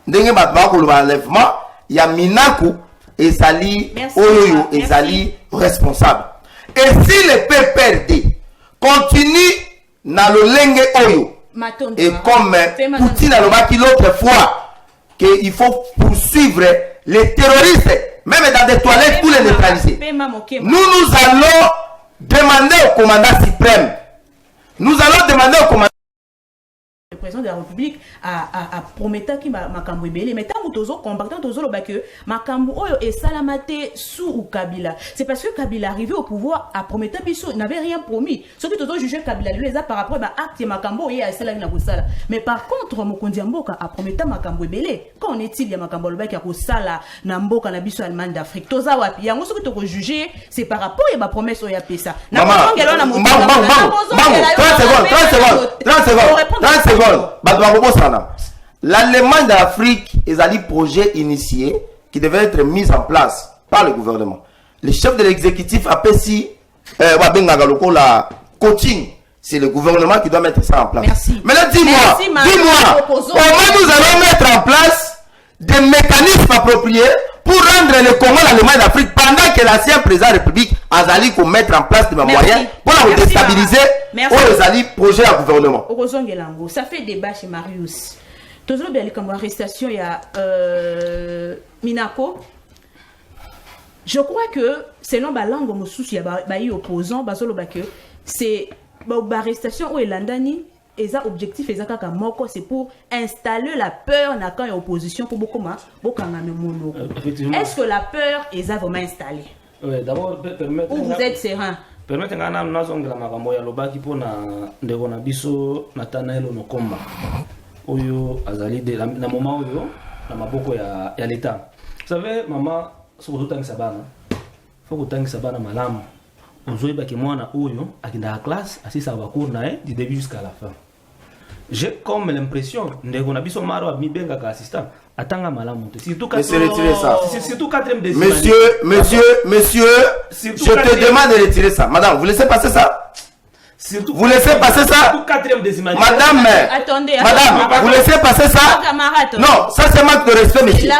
Speaker 2: d'un enlèvement, il y a Minaku, ezali
Speaker 3: Merci.
Speaker 2: oyo
Speaker 3: Merci.
Speaker 2: ezali responsable. Et si le PPRD continue na lolenge oyo,
Speaker 3: Matondo.
Speaker 2: et comme Poutine a remarqué l'autre fois qu'il faut poursuivre les terroristes, même dans des toilettes, pour les neutraliser. Nous allons demander au commandant suprême, nous allons demander au commandant.
Speaker 3: Le président de la République a promis qu'il ma makambo ebele, mais tant que tozo combattant tozo le bac makambo oyo et salamate sous ou Kabila. C'est parce que Kabila arrivé au pouvoir a promis biso n'avait rien promis. Ceux qui tozo jugé Kabila les a par rapport à acte makambo et à cela na kusala. Mais par contre Mokonzi Mboka a promis makambo ebele. Quand on est-il ya makambo le bac ya kusala na Mboka na biso Allemagne d'Afrique. Toza wapi yango ceux qui to jugé c'est par rapport à ma promesse oya pesa. Na ngelo na
Speaker 2: 30 secondes. L'Allemagne d'Afrique est un projet initié qui devait être mis en place par le gouvernement. Le chef de l'exécutif a si la coaching. C'est le gouvernement qui doit mettre ça en place.
Speaker 3: Merci.
Speaker 2: Maintenant, dis-moi, comment nous allons mettre en place des mécanismes appropriés pour rendre le Congo l'Allemagne d'Afrique pendant que l'ancien président de la République Azali pour mettre en place des moyens pour la déstabiliser pour les alliés projet à gouvernement.
Speaker 3: Ça fait débat chez Marius. Toujours bien comme arrestation il y a Minako. Je crois que selon la langue il y a opposant c'est l'arrestation où Landani et ça objectif c'est pour installer la peur dans la opposition pour beaucoup est-ce que la peur est vraiment installée?
Speaker 1: Oui, d'abord
Speaker 3: ou vous êtes serein?
Speaker 1: Permettez-moi de vous makambo ya lobaki pona ndeko na biso Nathanael Onokomba oyo azali de na moment oyo na maboko ya l'état. Vous savez maman soko tangisa bana faut tangisa bana malamu ozoyeba ke mwana oyo akinda la classe asisa ba cours na du début jusqu'à la fin. J'ai comme l'impression ndeko na biso maro abibenga ka assistant atanga malamu surtout quand
Speaker 2: c'est retirer ça.
Speaker 1: Surtout 4e décime.
Speaker 2: Monsieur, je te demande de retirer ça. Madame, vous laissez passer ça?
Speaker 1: Surtout
Speaker 2: vous laissez passer ça? Madame,
Speaker 3: attendez,
Speaker 2: madame, vous laissez passer ça? Non, ça c'est manque de respect, monsieur.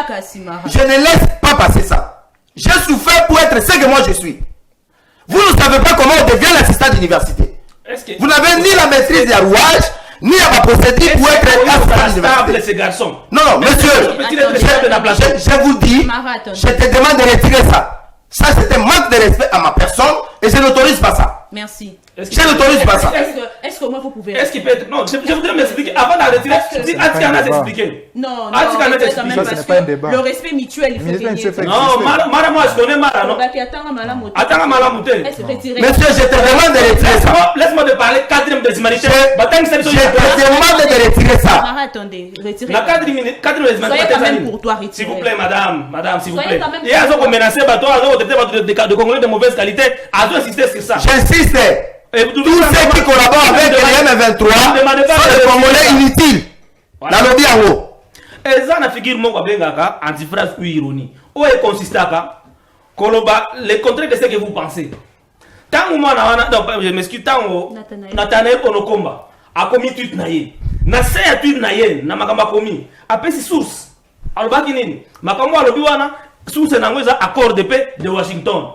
Speaker 2: Je ne laisse pas passer ça. J'ai souffert pour être ce que moi je suis. Vous ne savez pas comment on devient l'assistant d'université. Vous n'avez ni la maîtrise des rouages, ni la procédure pour être assistant d'université.
Speaker 1: Ces garçons.
Speaker 2: Non, monsieur, je vous dis, je te demande de retirer ça. Ça, c'est un manque de respect à ma personne et je n'autorise pas ça.
Speaker 3: Merci.
Speaker 2: Je n'autorise pas ça.
Speaker 3: Est-ce que moi vous pouvez...
Speaker 1: Est-ce qu'il peut être... Non, je voudrais m'expliquer. Avant de retirer, Atikana s'expliquer.
Speaker 3: Non,
Speaker 4: c'est pas un débat.
Speaker 3: Le respect mutuel, il faut qu'il y ait...
Speaker 1: Non, Mara, moi, je connais Mara, non? Attends, Malamouté.
Speaker 2: Monsieur, je te demande de retirer ça.
Speaker 1: Laisse-moi te parler 4e décimalité.
Speaker 2: Je te demande de retirer ça.
Speaker 3: Attendez, retirez.
Speaker 1: La 4e décimalité.
Speaker 3: Soyez quand même pour toi, retirez.
Speaker 1: S'il vous plaît, madame, s'il vous plaît.
Speaker 3: Il y a
Speaker 1: un menacé, de Congolais de mauvaise qualité. À insister sur ça.
Speaker 2: J'insiste. Tous ceux qui collaborent avec le M23 sont des Congolais inutiles. Dans le bien haut.
Speaker 1: Et ça, la figure mon bengaka antiphrase ou ironie. Où est consisté à Koloba, le contraire de ce que vous pensez. Tant que moi, je m'excuse, tant que Nathanael Onokomba a commis tweet naïe. Na seya tweet naïe, na makamba commis. Après si source. Alors baki nini. Makambo alobi wana source na ngweza accord de paix de Washington.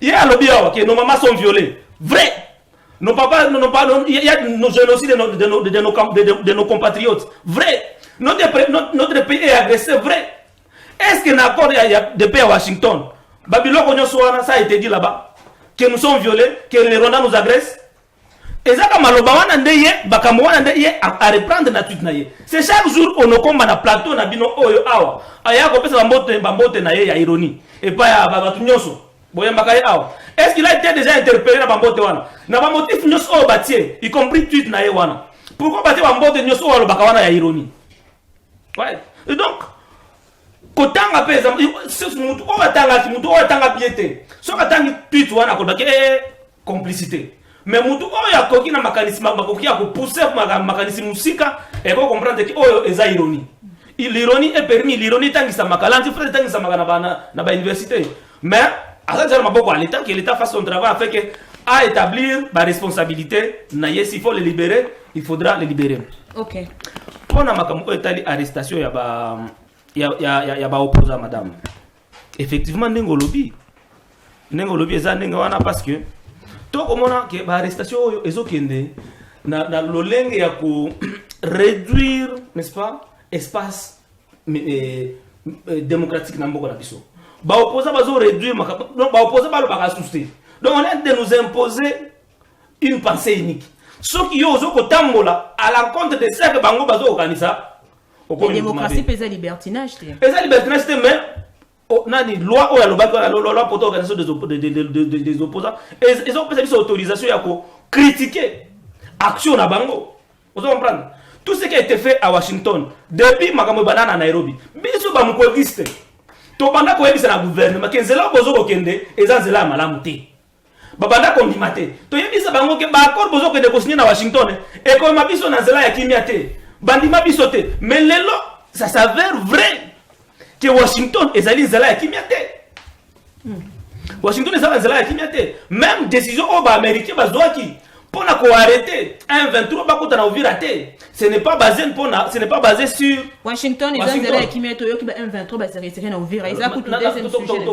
Speaker 1: Il y a alobi que nos mamans sont violées. Vrai. Nos papas, il y a nos génocides de nos compatriotes. Vrai. Notre pays est agressé. Vrai. Est-ce qu'il y a un accord de paix à Washington? Babylone, ça a été dit là-bas. Que nous sommes violés, que les Rwandais nous agressent. Et ça, comme à reprendre la tweet. C'est chaque jour on combat na plateau na bino oyo awa. Aya ko pesa bambote na ye ya ironie. Et pas ya babatu nyonso. Est-ce qu'il a été déjà interpellé dans Bambote wana? Na bamotif nyos o batie, y compris tweet na ye wana. Pourquoi batie Bambote nyos o lo bakawana ya ironie? Ouais. Et donc kotanga pesa mutu o batanga piété. So katanga tweet wana ko bake complicité. Mais mutu o ya koki na mécanisme bakoki ya ko pousser mécanisme musika et ko comprendre que oyo eza ironie. L'ironie est permis, l'ironie tangisa makalanti frère tangisa makana na ba université. Mais l'État que l'État fasse son travail afin à établir la responsabilité. S'il faut les libérer, il faudra les libérer.
Speaker 3: Ok.
Speaker 1: Pour l'arrestation, il y a opposant, madame. effectivement ndenge lobby eza ndenge wana parce que tokomona ke baarrestation oyo ezokende na lolenge ya ko réduire, n'est-ce pas, espace démocratique na mboka na biso. Ba opposa bazo réduire donc ba opposa ba ba souster. Donc on est de nous imposer une pensée unique. Ce qui yo zoko tambola à l'encontre de ça que bango bazo organisa.
Speaker 3: La démocratie pèse libertinage.
Speaker 1: Pèse libertinage mais nani loi o ya lobaka la loi pour organisation des opposants ils ont pris autorisation ya ko critiquer action na bango. Vous comprenez? Tout ce qui a été fait à Washington depuis makambo banana Nairobi biso ba mukoegiste to banda ko ebisa na gouvernement kenzela bozo kokende ezanzela malamu te babanda ko ndimate to yebisa bango ke ba accord bozo kende ko signer na Washington e ko mabiso na nzela ya kimia te bandima biso te mais lelo ça s'avère vrai que Washington ezali nzela ya kimia te Washington ezali nzela ya kimia te même décision au ba américain bazwaki pour arrêter un 23 bakota na Uvira te ce n'est pas basé sur
Speaker 3: Washington ezali qui met toyo ki ba 23 ba se na Uvira ils a coûté deuxième sujet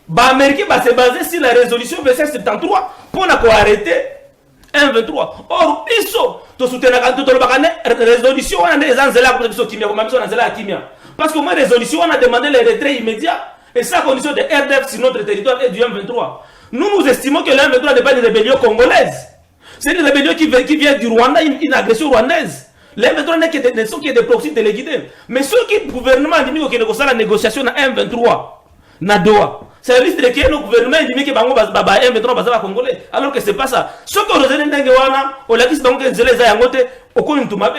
Speaker 1: ba américain ba se basé sur la résolution 2773 pour arrêter un 23 or biso to soutenir quand to ba kana résolution on a des anzela ko biso kimia ko biso na nzela kimia parce que moi résolution on a demandé le retrait immédiat et sans condition de RDF sur notre territoire et du M23 nous estimons que le M23 n'est pas une rébellion congolaise. C'est une rébellion qui vient du Rwanda, une agression rwandaise. Les M23 n'est que des proxys téléguidés. Mais ceux qui le gouvernement dit que la négociation na M23, na Doha, c'est le risque de que le gouvernement dit que M23 va congolais. Alors que c'est pas ça. Ce que vous avez dit, on l'a dit donc que les Ayangote, au coin de Toumabe.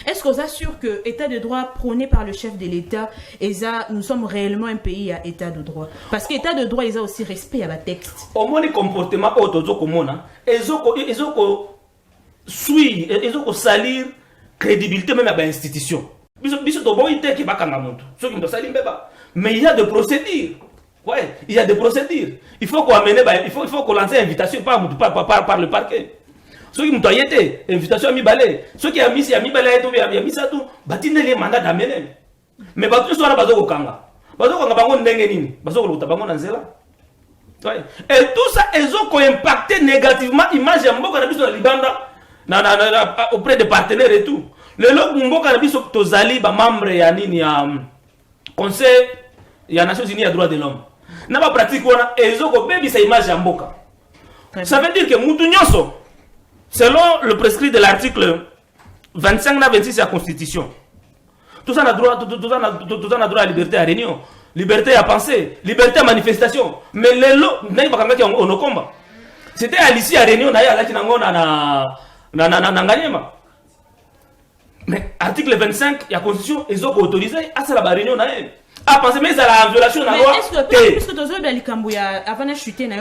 Speaker 3: Est-ce qu'on s'assure que l'état de droit prôné par le chef de l'État, nous sommes réellement un pays à état de droit? Parce que l'état de droit, il y a aussi respect à la texte. Au moins, les comportements ils ont salir crédibilité même à l'institution. Mais il y a des procédures. Ouais, il y a des procédures. Il faut qu'on amène, il faut qu'on lance une invitation par le parquet. Ceux qui m'ont été invitation à mi balai, ceux qui ont mis à mi balai, il y a mis ça tout, batiner les mandats d'amener. Mais battu soit la bazo kanga. Bazo kanga bango ndengenini, bazo koluta bango nanzela. Et tout ça, ils ont impacté négativement l'image de Mboka Nabiso na Libanda auprès des partenaires et tout. Le log Mboka Nabiso tozali ba membre ya nini ya Conseil ya Nations Unies ya droits de l'homme. Na ba pratique wana ils ont baby sa image ya Mboka. Ça veut dire que mutu nyonso selon le prescrit de l'article 25 na 26 de la Constitution, tout ça a droit à liberté à réunion, liberté à penser, liberté à manifestation. Mais les lots, c'était à l'issue à réunion, mais article 25 de la Constitution, ils ont autorisé à faire la réunion. Ah, pensez, mais ça la violation de la loi. Est-ce que, puisque tu as dit avant de chuter, tu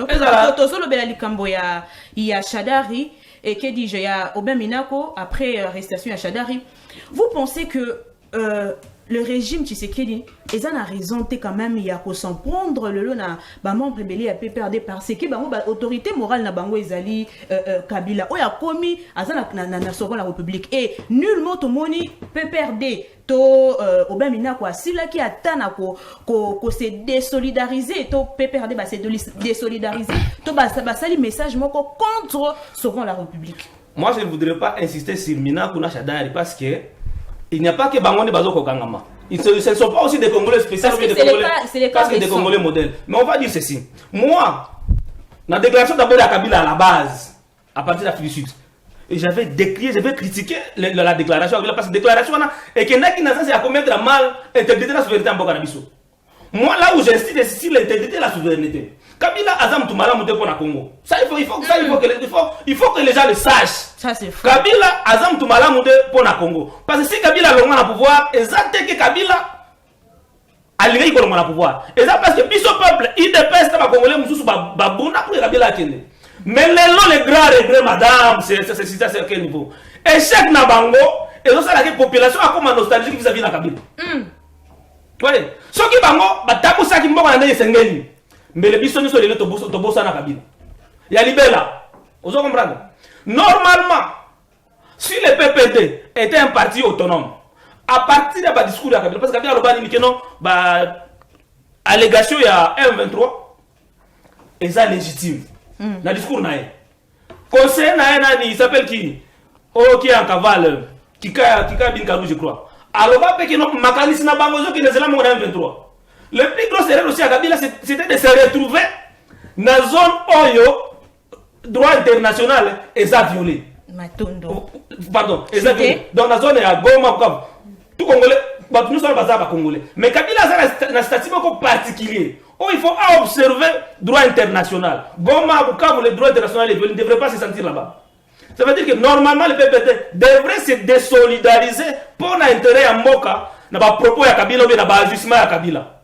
Speaker 3: as dit Shadari, et que dit il y a Aubin Minako après arrestation à Shadari. Vous pensez que le régime Tshisekedi, ils ont raison quand même il y a s'en prendre le lot na ba membre belé à PPRD parce que ba autorité morale na bango ezali Kabila o ya komi azana na seconde république et nullement to moni PPRD to Aubin Minako asila qui atana ko se désolidariser to PPRD ba se désolidariser to ba sali message moko contre seconde la république.
Speaker 1: Moi je ne voudrais pas insister sur Minako na Shadari parce que il n'y a pas que Bangonde Bazoko Kangama. Ce ne sont pas aussi des Congolais spéciaux, parce que des Congolais modèles. Mais on va dire ceci. Moi, la déclaration d'abord de Kabila à la base, à partir de l'Afrique du Sud, et j'avais décrié, j'avais critiqué la déclaration, parce que la déclaration, et qu'il y en a qui n'a pas à commettre la mal interpréter la souveraineté en Bokanabiso. Moi, là où j'insiste, c'est sur l'intégrité de la souveraineté. Kabila Azam Toumala Mouté pour la Congo. Ça, il faut que les gens le sachent.
Speaker 3: Ça, c'est faux.
Speaker 1: Kabila Azam Toumala Mouté pour la Congo. Parce que si Kabila a le pouvoir, exactement que Kabila a le pouvoir. Et ça parce que Biso peuple, il dépasse les Congolais, Moussou Babouna pour Kabila à Kende. Mais les grands regrets, madame, c'est à quel niveau? Échec Nabango, et donc ça, la population a comme un nostalgie vis-à-vis de Kabila. Oui. Ce qui bango, batako saki mboka na sengeli. Mais le biso ni so le tobosa na Kabila. Ya libela. Vous comprenez? Normalement, si le PPD était un parti autonome, à partir de discours de Kabila, parce que Kabila le bani que non, allégation ya M23 est légitime. Le discours na conseil na nani, il s'appelle qui? Oh, qui est en cavale, qui a bin Karou, je crois. Alors, va payer nos Makalis na bangozo qui les a mon M23. Le plus gros erreur aussi à Kabila, c'était de se retrouver dans la zone Oyo, droit international, et ça violé. Pardon, et ça violé. Dans la zone à Goma, tout Congolais, nous sommes basés à Congolais. Mais Kabila a un statut particulier. Oh, il faut observer le droit international. Goma, Bukavu, le droit international, il ne devrait pas se sentir là-bas. Ça veut dire que normalement, le PPT devrait se désolidariser pour l'intérêt à Moka, dans le propos de Kabila ou dans l'ajustement de Kabila.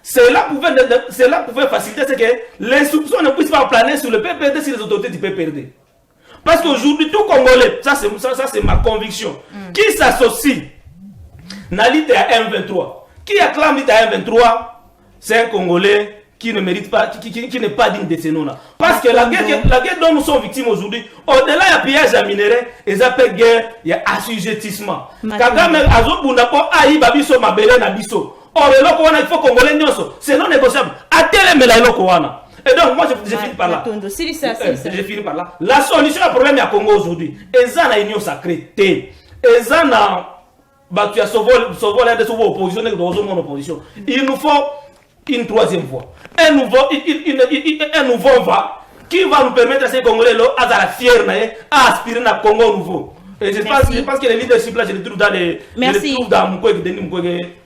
Speaker 1: Cela pouvait faciliter ce que les soupçons ne puissent pas planer sur le PPD sur les autorités du PPRD. Parce qu'aujourd'hui, tout Congolais, ça c'est ma conviction, qui s'associe dans l'idée à M23, qui acclame l'idée à M23, c'est un Congolais qui ne mérite pas, qui n'est pas digne de ce nom-là. Parce que la guerre dont nous sommes victimes aujourd'hui, au-delà du pillage à minerais, ils appellent guerre, il y a assujettissement. Kagame Azobunda po aïe babiso mabele na biso. Or, il faut Congolais nyonso, c'est non négociable. Atelemela eloko wana. Et donc, moi, je finis par là. Je finis par là. La solution au problème du Congo aujourd'hui, ils ont une union sacrée. Ils ont battu à sauver l'opposition, opposition. Il nous faut une troisième voie. Un nouveau va qui va nous permettre à ces Congolais à la fière à aspirer à Congo nouveau. Et je pense que les leadership là, je les trouve dans les.
Speaker 5: Merci.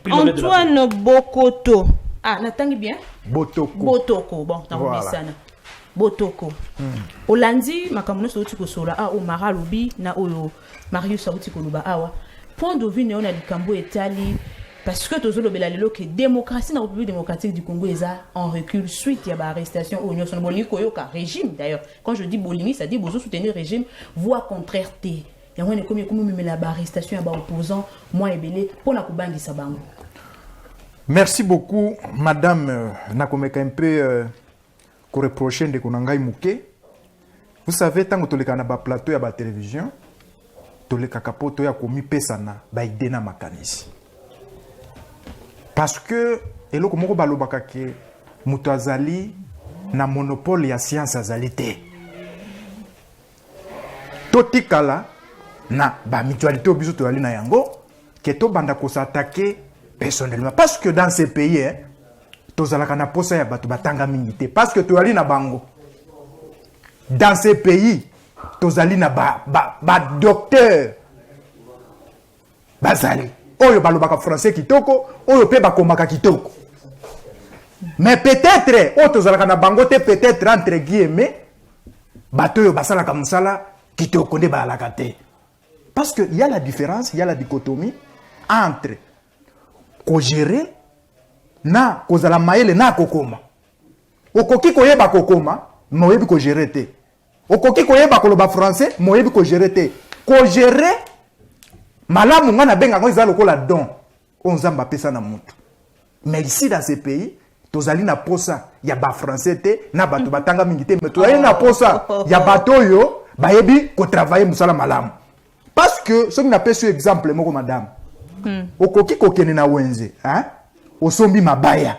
Speaker 5: Antoine Bokoto. Ah, n'attendez bien. Botoko. Bon, t'as oublié ça. Botoko. Olandi, makamuno sauti kosola. Ah, o Mara Lubi, na o Marius sauti koluba. Ah, wa. Point de vue néo na Likambo Etali. Parce que tous les gens qui démocratie dans la République démocratique du Congo est en recul suite à l'arrestation au Union Bolimi Koyoka régime d'ailleurs. Quand je dis Bolimi, ça dit besoin soutenir le régime, voie contraire T. Il y a comme la arrestation à opposant moi et Belé pour la Koubandi Sabango.
Speaker 4: Merci beaucoup, Madame Nakomeka un peu reprocher de Konangai Mouké. Vous savez, tant que tu as un plateau à la télévision, tu as capote ya komi pesana ba idena makanisi. Parce que eloko moko balobaka ke mutu azali na monopole ya science azali te. Totikala na ba mutualité obiso to ali na yango ke to banda ko s'attaquer personnellement parce que dans ces pays tozalaka na posa ya bato batanga mingi te parce que to ali na bango. Dans ces pays tozali na ba docteur bazali oyo balobaka français kitoko oyo pe bakomaka kitoko mais peut-être oyo tozalaka na bango te peut-être entre guillemets bato oyo basalaka mosala kitoko nde bayalaka te parce que il y a la différence, il y a la dichotomie entre kogérer na kozala mayele na kokoma okoki koyeba kokoma moyebi kogérer te okoki koyeba koloba français moyebi kogérer te kogérer malamu ngana benga ngo ezalo kola don onzamba pesa na mutu mais ici dans ces pays tozali na posa ya ba français te na bato batanga mingi te mais tozali na posa ya bato yo bayebi ko travailler musala malamu parce que ce qui n'a pas ce exemple moko madame okoki kokene na wenze osombi mabaya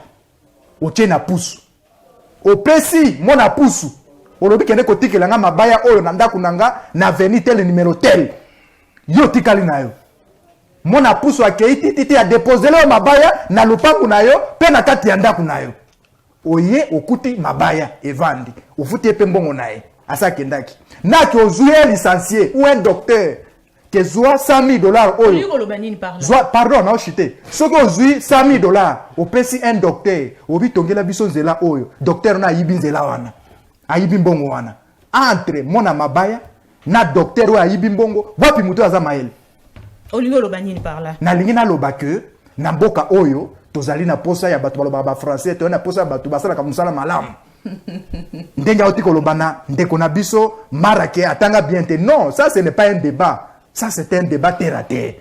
Speaker 4: otie na pusu opesi mona pusu olobi kende kotikela nga mabaya oyo na ndaku nanga na avenue tel numéro tel yo tikali na yo mona pusu akei titi a déposer le mabaya na lupangu na yo pe na kati ya ndaku na yo oye okuti mabaya evandi ofuti pe mbongo na ye asa kendaki na ki ozui un licencié ou un docteur que zoa $100,000 oyo pardon na ochité soki ozui $100,000 opesi un docteur obi tongela biso nzela oyo docteur na ayibi nzela wana ayibi mbongo wana entre mona mabaya na docteur oyo ayibi mbongo wapi mutu aza mayele
Speaker 3: olingo loba nini par là
Speaker 4: nalingi naloba ke na mboka oyo tozali na posa ya bato balobaka bafrançais to na posa ya bato basalaka mosala malamu ndenge auti koloba na ndeko na biso marake atanga bien te non ça ce n'est pas un débat ça c'est un débat terre à terre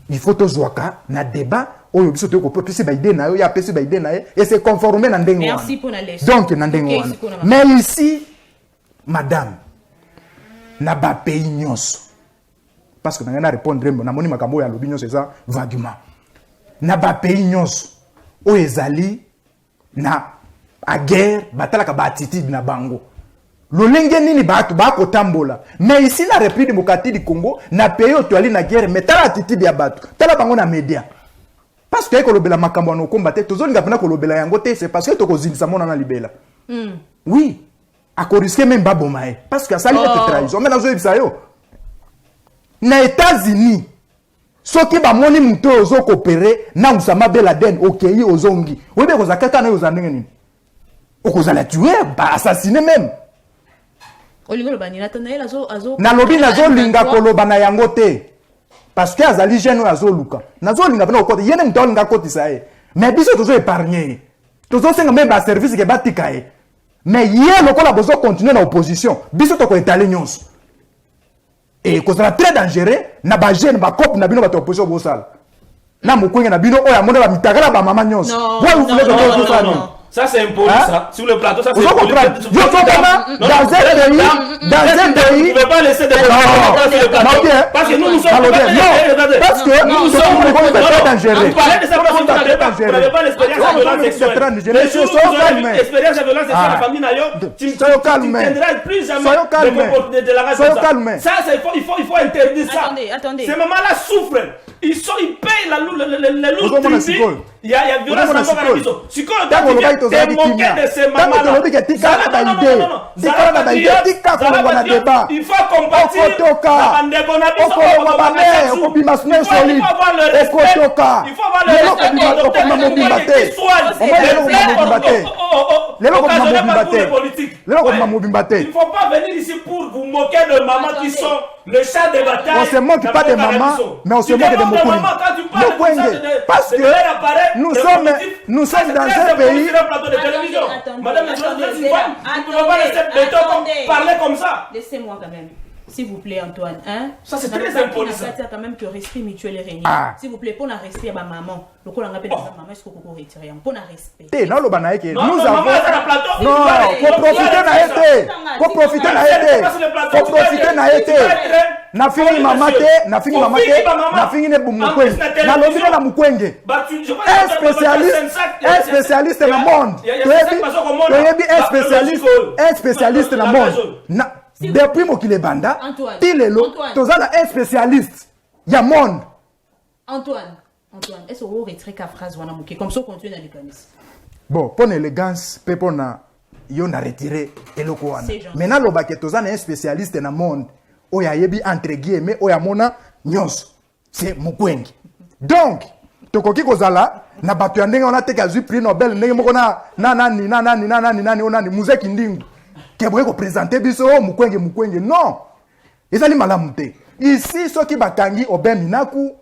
Speaker 4: il faut tozwaka na débat oyo biso to ko pesi ba idée na yo ya pesi ba idée na ye et se conformer na ndenge wana
Speaker 3: merci pour la leçon
Speaker 4: donc na ndenge wana mais ici madame na ba pays nyonso parce que na ngana répondre na moni makambo ya lobi nyonso eza vaguement na ba pays nyonso o ezali na a guerre batalaka ba attitude na bango lolenge nini bato bakotambola mais ici na République démocratique du Congo na pays otoali na guerre mais tala attitude ya bato tala bango na média parce que kolobela makambo na combattre tozolinga pena kolobela yango te c'est parce que tokozindisa mona na libela oui ako risquer même babomae parce que ça lui est trahison mais nazo yebisa yo na États-Unis soki bamoni muto ozo coopérer na Osama Ben Laden okei ozongi webe kozakaka na ozandenge nini okozala tuer ba assassiner même
Speaker 3: Olingolo bani Nathanaël azo
Speaker 4: na lobi nazo linga koloba na yango te parce que azali jeune azo luka nazo linga bana okoti yene muto linga koti sae mais biso tozo épargner tozo senga même ba service ke batika e mais hier lokola bozo continuer na opposition biso to ko étaler nyonso et kozala très dangereux na ba jeune ba cop na bino ba opposition bosala na mukwenge na bino oya mona ba mitakala ba mama nyonso
Speaker 1: ouais vous voulez que ça non ça c'est impoli ça sur le plateau ça c'est impoli
Speaker 4: dans un pays
Speaker 1: vous ne pouvez pas laisser des parce que nous sommes
Speaker 4: parce que nous sommes très dangereux
Speaker 1: vous parlez de ça parce que vous n'avez pas l'expérience de violence sexuelle
Speaker 4: monsieur
Speaker 1: expérience de violence sexuelle la famille nayo tu tiendras plus jamais de la race ça il faut interdire ça ces mamans-là souffrent ils payent la lourde tribut il y a violence dans la maison t'es moqué de ces mamans-là il faut combattre il faut avoir le il faut pas venir ici pour vous moquer de mamans qui sont le chat de bataille.
Speaker 4: On se moque pas de maman, mais on se moque de Mokouini. Parce que nous sommes dans un pays.
Speaker 1: Madame la journaliste, vous ne pouvez pas laisser parler comme ça.
Speaker 3: Laissez-moi quand même. S'il vous plaît, Antoine. Hein?
Speaker 1: Ça, c'est très impoli.
Speaker 3: Ça quand même que respect mutuel est réuni. S'il vous plaît, pour la respect à ma maman. Le coup, on appelle sa maman, est-ce qu'on peut retirer? Pour la respect.
Speaker 4: Non, le banaïke. Nous
Speaker 1: avons.
Speaker 4: Non, faut profiter n'a été. Faut profiter n'a été. Faut profiter n'a été. Na fini maman te, na fini maman te, na fini ne bumukwenge. Na lobino na mukwenge. Un spécialiste dans le monde. Un spécialiste dans le monde. Depuis Mokile Banda, Tilelo, tozala un spécialiste. Ya monde.
Speaker 3: Antoine, est-ce que vous retirez la phrase wana moké comme ça continue dans l'économie?
Speaker 4: Bon, pour l'élégance, pour na yo na retirer eloko wana. Maintenant lo baké tozala un spécialiste dans le monde. Oya yebi entre guillemets oya mona nyonso. C'est Mukwenge. Donc, tokoki kozala na bato ya ndenge on a teka zu prix Nobel ndenge moko na nani onani muzeki ndingu. Keboye ko présenter biso Mukwenge non ezali malamu te ici soki bakangi Obin Minaku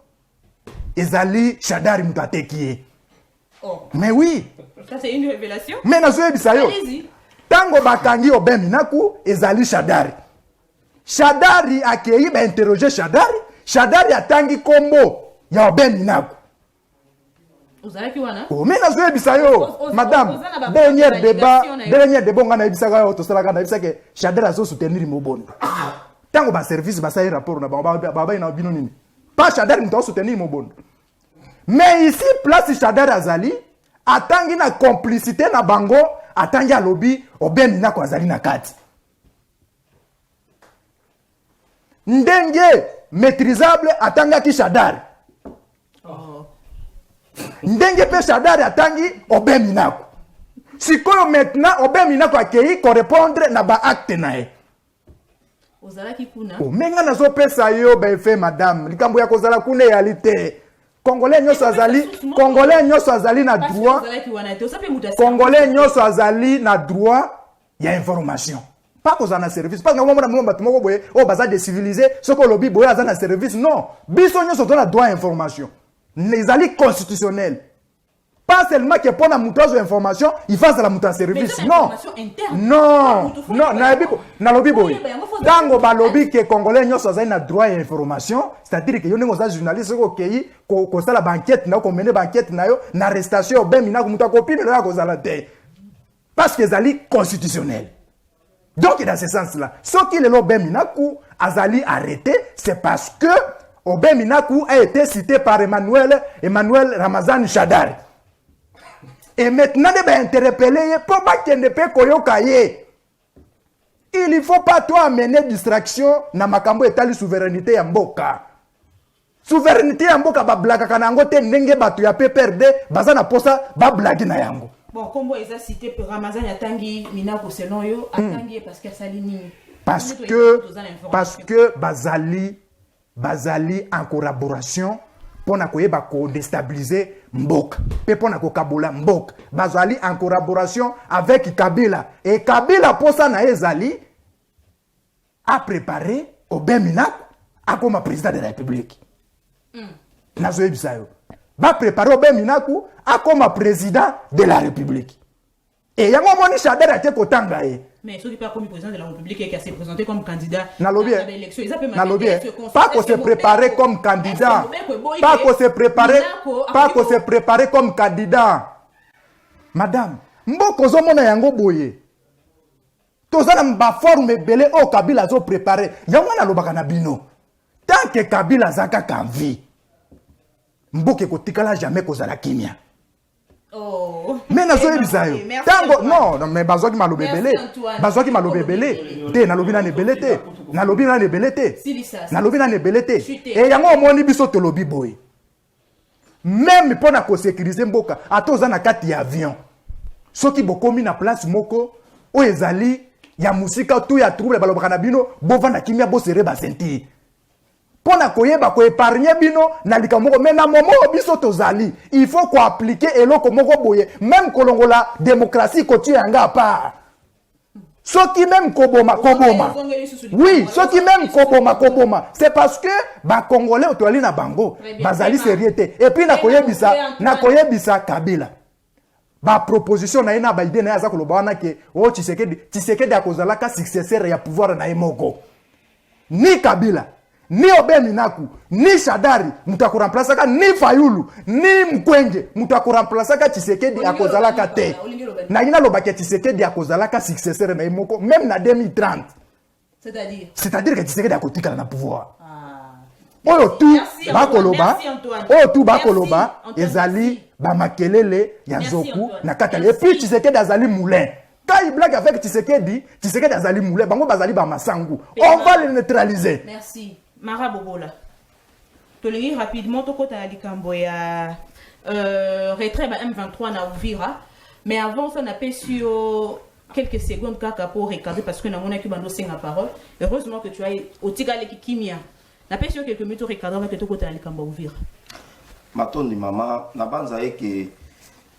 Speaker 4: ezali Shadari Mutatekie mais oui
Speaker 3: ça c'est une révélation
Speaker 4: mais nazo yebisa yo tango bakangi Obin Minaku ezali Shadari akei ba interroger Shadari atangi kombo ya Obin Minaku
Speaker 3: Ozalaki wana?
Speaker 4: Mais nazo yebisa yo madame dernier débat ngana yebisaka yo to sala kana yebisaka Shadari azo soutenir Mobondo tango ba service ba sa rapport na baba ina bino nini pas Shadari mto soutenir Mobondo mais ici place Shadari azali atangi na complicité na bango atangi alobi Obin Minaku azali na kati ndenge maîtrisable atanga ki Shadari ndenge pe Shadari atangi Obin Minaku sikoyo maintenant Obin Minaku akei correspondre na ba acte nae
Speaker 3: ozalaki kuna
Speaker 4: menga nazo pesa yo ba effet madame likambo ya kozala kuna réalité Congolais nyoso azali na droit Congolais nyoso azali na droit ya information pas cause na service pas ngamo na bato moko boye o baza décivilisé soko lobi boye aza na service non biso nyoso to na droit à information les alliés constitutionnels pas seulement que pour la montage d'information il fasse la montage service non na lobby boy tango ba lobby que congolais nyoso azali na droit à information c'est-à-dire que yo nengo za journaliste ko kei ko sala banquette na ko mener banquette na yo na arrestation Obin Minaku muta copine lo ya ko zala te parce que zali constitutionnel. Donc dans ce sens-là, ce qui est Obin Minaku azali arrêté, c'est parce que Obin Minaku a été cité par Emmanuel Ramazan Shadari. Et maintenant, il va interpeller pour pas qu'il ne peut pas il ne faut pas toi amener distraction na makambo etali souveraineté ya mboka. Souveraineté ya mboka ba blaga kanango te ndenge batu ya pe perde baza na posa ba blagi na yango.
Speaker 3: Bon, comme ils ont cité pour Ramazan Yatangi Minako selon yo, Atangi parce que ça ligne.
Speaker 4: Parce que bazali en collaboration pour na koyeba ko déstabiliser mboka. Pe pour na ko kabola mboka. Bazali en collaboration avec Kabila et Kabila pour ça na ezali a préparé au Beminaku a comme président de la République. Nazoe bisayo. Va préparer au Beminaku a comme président de la République. Et yango moni Chadera te kotanga e.
Speaker 3: Mais ceux qui pas comme président de la République et qui s'est présenté comme candidat
Speaker 4: à l'élection, pas qu'on se préparer comme candidat, pas qu'on se préparer comme candidat. Madame, mboko zomona yango boye. Tozana mba forme belé o Kabila zo préparé. Yango na lobaka na bino. Tant que Kabila zaka kanvi. Mboke ko tikala jamais kozala kimia.
Speaker 3: Oh.
Speaker 4: Mais nazo ebisayo. Tango non, mais bazoki malobe belé. Bazoki malobe belé. Te na lobina ne belete. Na lobina ne belete. Na lobina ne belete. Et yango omoni biso to lobi boy. Même pour na ko sécuriser mboka, atoza na kati ya avion. Soki bokomi na place moko o ezali ya musika tout ya trouble balobaka na bino bovanda kimia bo sere ba senti. Pona koyeba ko épargner bino na likamoko mais na momo biso tozali il faut ko appliquer eloko moko boye même kolongola démocratie ko tu yanga pa soki même koboma oui soki même koboma c'est parce que ba congolais otwali na bango bazali sérieuté et puis na koyebisa Kabila ba proposition na ina ba idée na ya za koloba wana ke o Tshisekedi akozalaka successeur ya pouvoir na emoko ni Kabila ni Obeminaku, ni Shadari, mutakuremplasaka ni Fayulu, ni Mkwenge, mutakuremplasaka Tshisekedi akozalaka te. Na ina lobake Tshisekedi akozalaka successeur na emoko même na 2030. C'est-à-dire que Tshisekedi akotikala na pouvoir. Oyo tu bakoloba ezali ba makelele ya Zoku na katale et puis Tshisekedi azali moulin. Quand il blague avec Tshisekedi azali moulin, bango bazali ba masangu. On va le neutraliser.
Speaker 3: Merci. Mara Bobola. Tolingi rapidement to kota likambo ya retrait ba M23 na Uvira, mais avant ça n'a pas sur quelques secondes kaka pour regarder parce que na mona ki bando senga parole. Heureusement que tu as au tigale ki kimia. N'a pas sur quelques minutes regarder avec to kota likambo Uvira.
Speaker 2: Matondi maman na banza que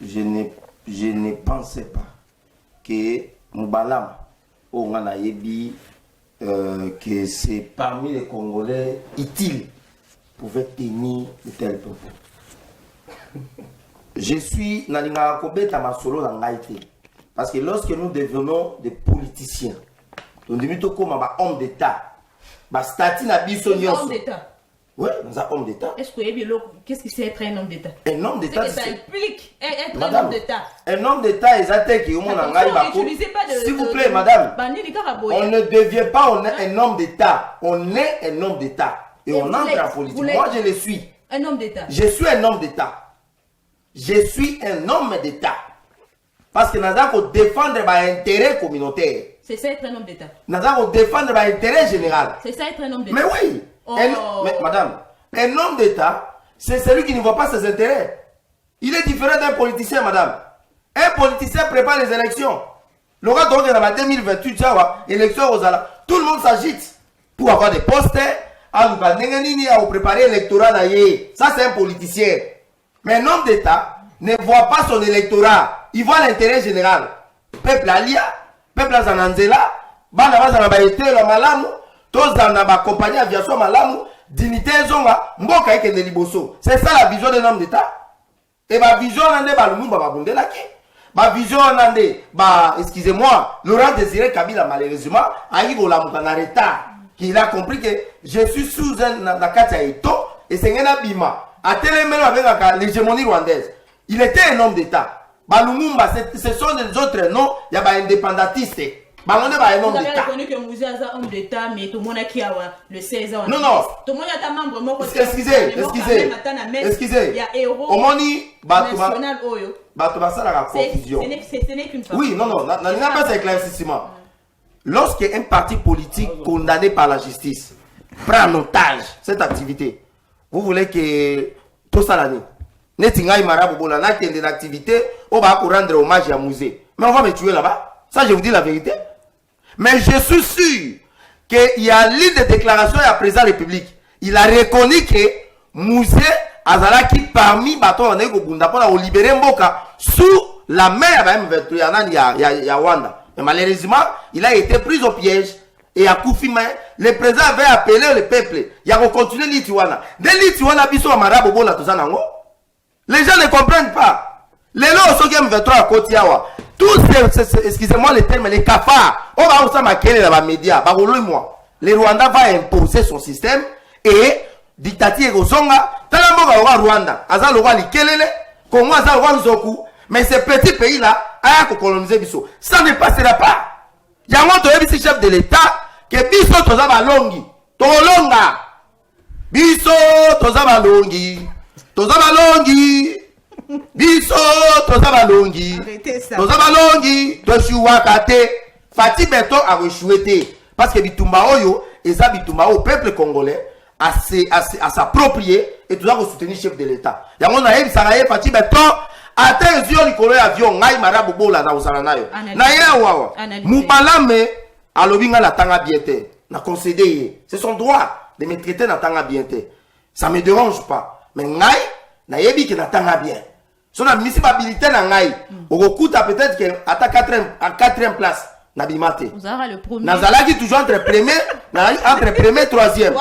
Speaker 2: je ne pensais pas que Moubalama o ngana yebi que c'est parmi les Congolais utiles pouvaient tenir de tels propos. Je suis Nalinga Kobeta Masolo dans l'Haïti. Parce que lorsque nous devenons des politiciens, nous devenons comme un homme d'État. Statut na bisognos.
Speaker 3: Homme d'État.
Speaker 2: Oui, nous sommes homme d'État.
Speaker 3: Est-ce que qu'est-ce que c'est être un homme d'État?
Speaker 2: Un homme d'État,
Speaker 3: ça implique être
Speaker 2: madame,
Speaker 3: un homme d'État.
Speaker 2: Un homme d'État, exactement, qui au monde s'il vous plaît, madame, on ne devient pas un homme d'État. On est un homme d'État. Et on entre en politique. Moi, je le suis.
Speaker 3: Un homme d'État.
Speaker 2: Je suis un homme d'État. Je suis un homme d'État. Parce que nous avons défendre l'intérêt communautaire.
Speaker 3: C'est ça être un homme d'État.
Speaker 2: Nous avons défendre l'intérêt général.
Speaker 3: C'est ça être un homme d'État.
Speaker 2: Mais oui.
Speaker 3: Oh.
Speaker 2: Mais, madame, un homme d'État, c'est celui qui ne voit pas ses intérêts. Il est différent d'un politicien, madame. Un politicien prépare les élections. Le gars donc en 2028, élection aux ala. Tout le monde s'agite pour avoir des postes, à préparer l'électorat. Ça, c'est un politicien. Mais un homme d'État ne voit pas son électorat. Il voit l'intérêt général. Peuple alia, peuple zananzela, bana la malamu. Tous dans la compagnie aviation malamu, dignité zonga, mboka eke de liboso. C'est ça la vision d'un homme d'État. Et ma vision nande ba lumumba ba bundelaki. Ma vision nande ba excusez-moi, Laurent Désiré Kabila malheureusement a eu la mutana retard. Il a compris que je suis sous un Nakatia Ito et c'est un abima. A télémeno avec l'hégémonie rwandaise. Il était un homme d'État. Ba Lumumba, ce sont des autres noms, il y a ba indépendantistes. Bangonde ba un
Speaker 3: Vous
Speaker 2: homme
Speaker 3: avez
Speaker 2: d'État.
Speaker 3: reconnu que Mouzé est un homme d'État, mais tout le monde a qui a le 16 ans.
Speaker 2: Non, non.
Speaker 3: Tout le monde a un membre mort.
Speaker 2: Excusez.
Speaker 3: Il y a héros
Speaker 2: Omoni
Speaker 3: national Oyo.
Speaker 2: la confusion.
Speaker 3: Ce n'est qu'une partie.
Speaker 2: Oui, non, non, n'a pas d'éclaircissement. Lorsqu'un parti politique condamné par la justice prend en otage cette activité, vous voulez que tout ça l'année, Netinga Imara Bobolana qui est une activité, on va rendre hommage à Mouzé. Mais on va me tuer là-bas. Ça, je vous dis la vérité. Mais je suis sûr qu'il y a l'île de déclaration à la président de la République. Il a reconnu que Mouzé Azalaki parmi Baton Onego Bunda pour libérer Mboka sous la mer de Rwanda. Mais malheureusement, il a été pris au piège et à Koufima, le président avait appelé le peuple. Il a continué l'Itiwana. Dès l'Itiwana, biso Amara Bobo la Tuzanango. Les gens ne comprennent pas. Les lots sont qui 23 à Kotiawa. Tous ces, excusez-moi le terme, les cafards, on va aussi maquiller dans les médias. Le Rwanda va imposer son système et dictature au Zonga. Talamboga au Rwanda. Azal Roi Likelele, Congo Azal Roi Nzoku. Mais ces petits pays-là, a colonisé Bisso. Ça ne passera pas. Il y a un chef de l'État que Bisso Tozaba Longi. Tolonga. Bisso Tozaba Longi. Tozaba Longi. Bisso Tozaba Longi. Tozaba Longi. Toshuakate. Fati Beto a rechouetté. Parce que Bitumba Oyo, et ça Bitumba au peuple congolais, à s'approprier et tout ça pour soutenir le chef de l'État. Il y a un aïe, Saraye, Fati Beto. Attention, les collègues avion, ngai marabobo la na usaranayo. Na ye wawa. Moubalame, alobinga la tanga biente. Na concédé. C'est son droit de me traiter na tanga biente. Ça me dérange pas. Mais ngai, na yebi ki na tanga bien. Son admissibilité na ngai. Okuta peut-être que à ta quatrième place. Na bimate.
Speaker 3: Zara le premier.
Speaker 2: Nazala qui toujours entre premier, entre premier, troisième.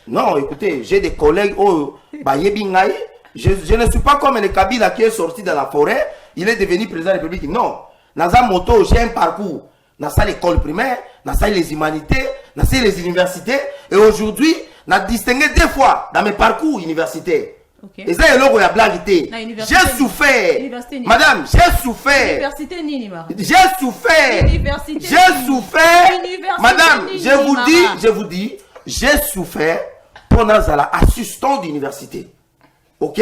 Speaker 2: Non, écoutez, j'ai des collègues, oh, bah yebi ngai. Je ne suis pas comme le Kabila qui est sorti de la forêt, il est devenu président de la République. Non. Dans un moto, j'ai un parcours. Dans ça, l'école primaire, dans ça, les humanités, dans ça, les universités. Et aujourd'hui, on a distingué deux fois dans mes parcours universitaires. Okay. Et ça, il y a la blague. J'ai souffert. Madame, j'ai souffert. J'ai souffert. J'ai souffert. Madame, je vous dis, j'ai souffert pour Nazala, assistant d'université. Ok?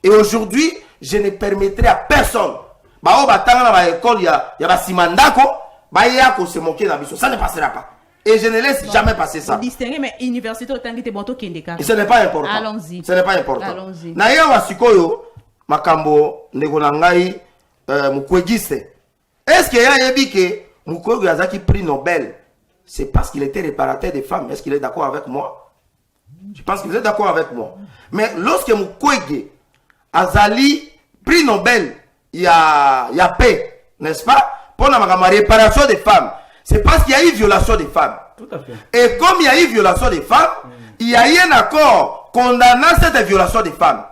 Speaker 2: Et aujourd'hui, je ne permettrai à personne. Bah, dans l'école, il y a des simandako, bah, il y a se moquer dans ça ne passera pas. Et je ne laisse jamais passer ça.
Speaker 3: Distinguer, mais université autant que boto kendeka.
Speaker 2: Et ce n'est pas important.
Speaker 3: Allons-y.
Speaker 2: Ce n'est pas important.
Speaker 3: Allons-y.
Speaker 2: Naïa wasikoyo, makambo, negonangai, mukwegiste. Est-ce qu'il y a un que Mukwege Azaki prix Nobel? C'est parce qu'il était réparateur des femmes. Est-ce qu'il est d'accord avec moi? Je pense que vous êtes d'accord avec moi. Mais lorsque Mukwege Azali prix Nobel, il y a paix, n'est-ce pas? Pour la réparation des femmes. C'est parce qu'il y a eu violation des femmes.
Speaker 1: Tout à fait.
Speaker 2: Et comme il y a eu violation des femmes, il y a eu un accord condamnant cette violation des femmes.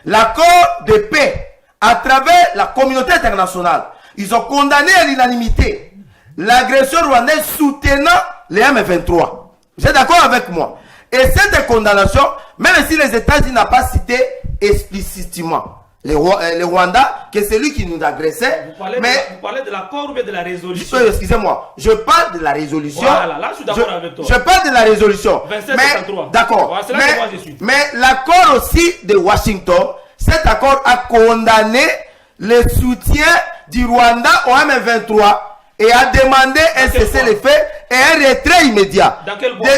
Speaker 2: L'accord de paix à travers la communauté internationale. Ils ont condamné à l'unanimité l'agression rwandaise soutenant les M23. Vous êtes d'accord avec moi? Et cette condamnation, même si les États-Unis n'ont pas cité explicitement le Rwanda, que c'est lui qui nous agressait.
Speaker 1: Vous parlez de l'accord ou bien de la résolution?
Speaker 2: Excusez-moi, je parle de la résolution.
Speaker 1: Voilà, là je suis d'accord avec toi.
Speaker 2: Je parle de la résolution.
Speaker 1: 27-73.
Speaker 2: D'accord.
Speaker 1: Voilà,
Speaker 2: mais l'accord aussi de Washington, cet accord a condamné le soutien du Rwanda au M23 et a demandé un cessez-le-feu et un retrait immédiat.
Speaker 1: Dans quel point?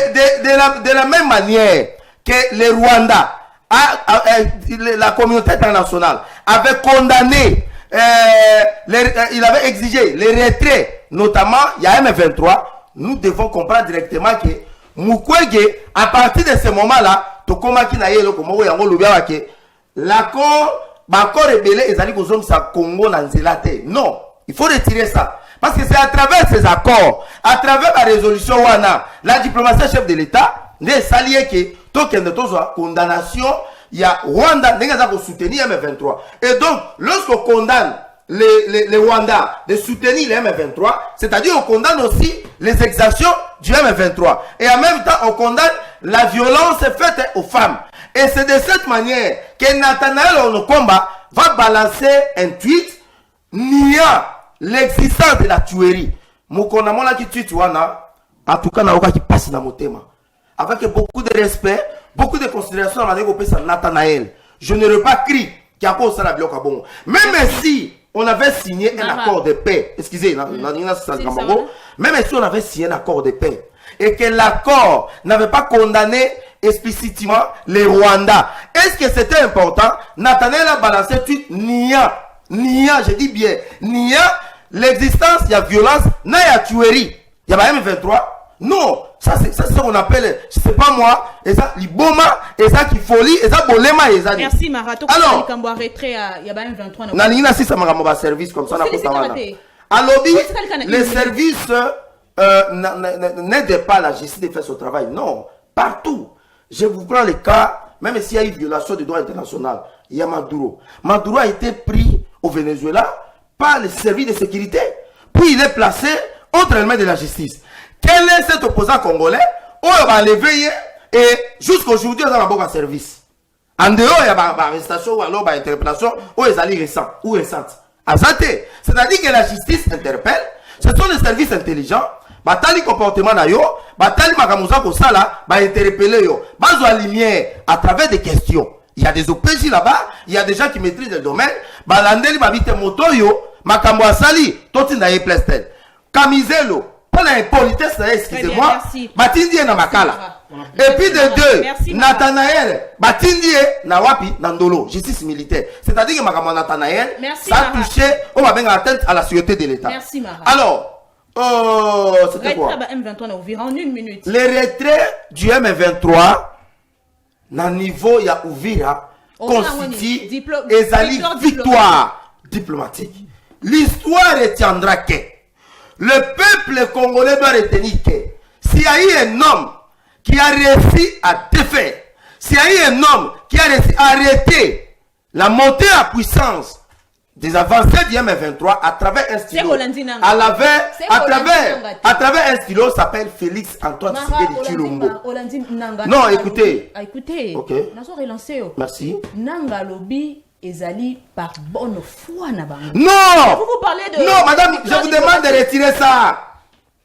Speaker 2: De la même manière que le Rwanda, la communauté internationale avait condamné, il avait exigé le retrait, notamment il y a M23, nous devons comprendre directement que Mukwege, à partir de ce moment-là, l'accord rebelle est allé aux hommes sa Congo dans non, il faut retirer ça. Parce que c'est à travers ces accords, à travers la résolution WANA, la diplomatie chef de l'État, n'est salié que token de condamnation, il y a Rwanda, n'est pas soutenir M23. Et donc, lorsqu'on condamne les Rwanda de soutenir les M23, c'est-à-dire on condamne aussi les exactions du M23. Et en même temps, on condamne la violence faite aux femmes. Et c'est de cette manière que Nathanaël Onokomba va balancer un tweet niant l'existence de la tuerie. Mokona mona qui tweet wana, en tout cas na oka qui passe dans mon thème. Avec beaucoup de respect, beaucoup de considération dans la négociation Nathanaël. Je ne veux pas crier qui a causé la bloc à bon. Même si on avait signé un accord de paix, excusez, même si on avait signé un accord de paix et que l'accord n'avait pas condamné explicitement les Rwandais, est-ce que c'était important? Nathanaël a balancé tout nia, je dis bien, nia l'existence, il y a violence, il y a tuerie, il y a M23. Non, ça c'est ce qu'on appelle, c'est pas moi, et ça liboma, et ça qui folie, et ça bolema, et ça.
Speaker 3: Merci Marato.
Speaker 2: Alors,
Speaker 3: il y a M23.
Speaker 2: Nanina si ça m'a service comme ça, alors les services n'aident pas la justice de faire son travail. Non, partout. Je vous prends le cas, même s'il y a eu violation du droit international, il y a Maduro. Maduro a été pris au Venezuela par les services de sécurité, puis il est placé entre les mains de la justice. Quel est cet opposant congolais? On va l'éveiller et jusqu'aujourd'hui, on a un bon service. En dehors, il y a une arrestation ou alors une interpellation ou des alliés récents ou récentes. C'est-à-dire que la justice interpelle, ce sont les services intelligents, batali comportement na yo, batali makamuza ko sala, ba interpeller yo, bazwa lumière à travers des questions. Il y a des OPJ là-bas, il y a des gens qui maîtrisent le domaine, ba landeli ba bite moto yo, makambo asali, toti na ye plestel. Kamizelo, pour la politesse, excusez-moi, batindi na makala. Et puis de deux, Nathanaël, batindi na wapi, nandolo, justice militaire. C'est-à-dire que makambo Nathanaël, ça a touché, on va bien atteinte à la sûreté de l'État.
Speaker 3: Merci Mara.
Speaker 2: Alors, c'était quoi?
Speaker 3: M23 en 1 minute.
Speaker 2: Le retrait du M23, na niveau ya Uvira, constitue une victoire diplomatique. L'histoire retiendra que le peuple congolais doit retenir que s'il y a eu un homme qui a réussi à défaire, s'il y a eu un homme qui a réussi à arrêter la montée à puissance des avancées du M23 à travers un stylo, à travers un stylo s'appelle Félix Antoine Tshisekedi Tshilombo. Non, écoutez. Ok. Merci.
Speaker 3: Nanga Lobi ezali par bonne foi na bango.
Speaker 2: Non.
Speaker 3: Vous parlez de.
Speaker 2: Non, madame, je vous demande de retirer ça.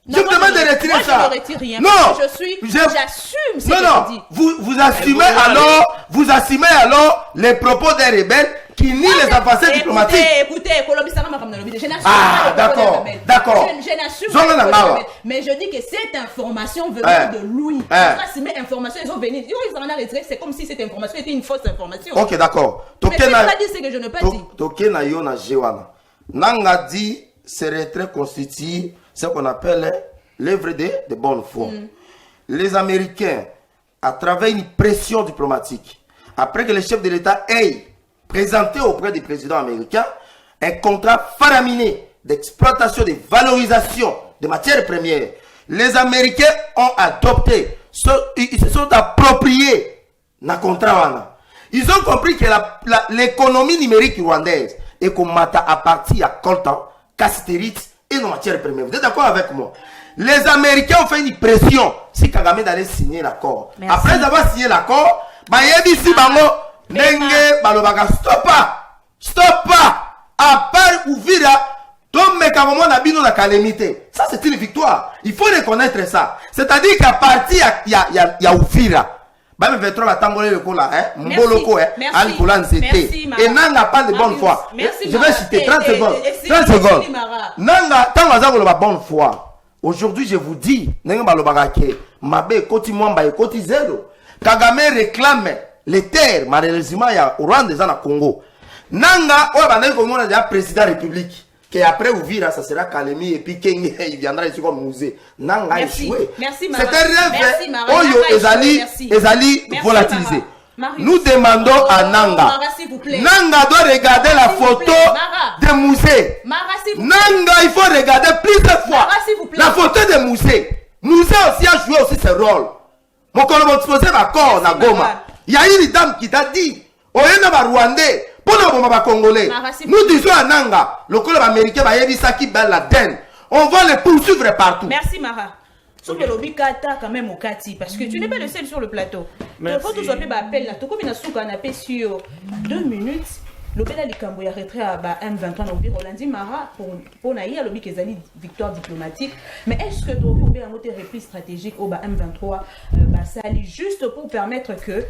Speaker 2: Je vous demande de retirer ça.
Speaker 3: Je ne retire rien.
Speaker 2: Non.
Speaker 3: J'assume ce que je dis.
Speaker 2: Vous assumez alors, les propos des rebelles qui nient les avancées diplomatiques.
Speaker 3: Écoutez, je n'assume
Speaker 2: pas. D'accord.
Speaker 3: Je n'assume pas. Mais je dis que cette information venant de lui, cette information, ils ont venu. Ils en ont retiré. C'est comme si cette information était une fausse information.
Speaker 2: Ok, d'accord.
Speaker 3: Mais tu n'as pas dit ce que je n'ai pas dit.
Speaker 2: Tokena yona jewana. Nanga dit ce retrait constitue ce qu'on appelle l'œuvre de bonne foi. Les Américains, à travers une pression diplomatique, après que le chef de l'État ait présenté auprès du président américain un contrat faramineux d'exploitation, de valorisation de matières premières, les Américains ont adopté, ils se sont appropriés le contrat. Ils ont compris que l'économie numérique rwandaise est comme à partir à coltan, castérite et nos matières premières. Vous êtes d'accord avec moi? Les Américains ont fait une pression si Kagame allait signer l'accord. Après avoir signé l'accord, stop pas, à part Uvira, ça c'est une victoire. Il faut reconnaître ça. C'est-à-dire qu'à partir il y a Uvira. Et Nanga pas de bonne foi. Je vais citer 30 secondes. 30 secondes. Nanga, tant que la bonne foi. Aujourd'hui, je vous dis, Kagame réclame les terres, malheureusement, il y a au Rwanda, dans le Congo. Nanga, on a déjà président de la République. Que après Ouvira, ça sera Kalemi et puis Kenge, il viendra ici comme musée. Nanga a échoué. C'est un rêve. Oyo Ezali volatilisé. Nous demandons à Nanga. Nanga doit regarder la photo de Moussé. Nanga, il faut regarder plusieurs fois la photo de Moussé. Moussé aussi a joué aussi ce rôle. Mon collègue exposé ma corps na Goma. Il y a une dame qui t'a dit, Oyena ba Rwandais, pour le Congolais. Nous disons à Nanga, le collègue américain va y ça qui bat la den. On va les poursuivre partout.
Speaker 3: Merci Mara. Sur le lobby Kata quand même au Kati parce que tu n'es pas le seul sur le plateau. Il faut tout soit appel là. Tout comme il a sur 2 minutes. lobela likambo ya retrait à M23 na obiro Rolandi Mara pour naïa lobi kezali victoire diplomatique, mais est-ce que donc on a un repli stratégique au M23 sali juste pour permettre que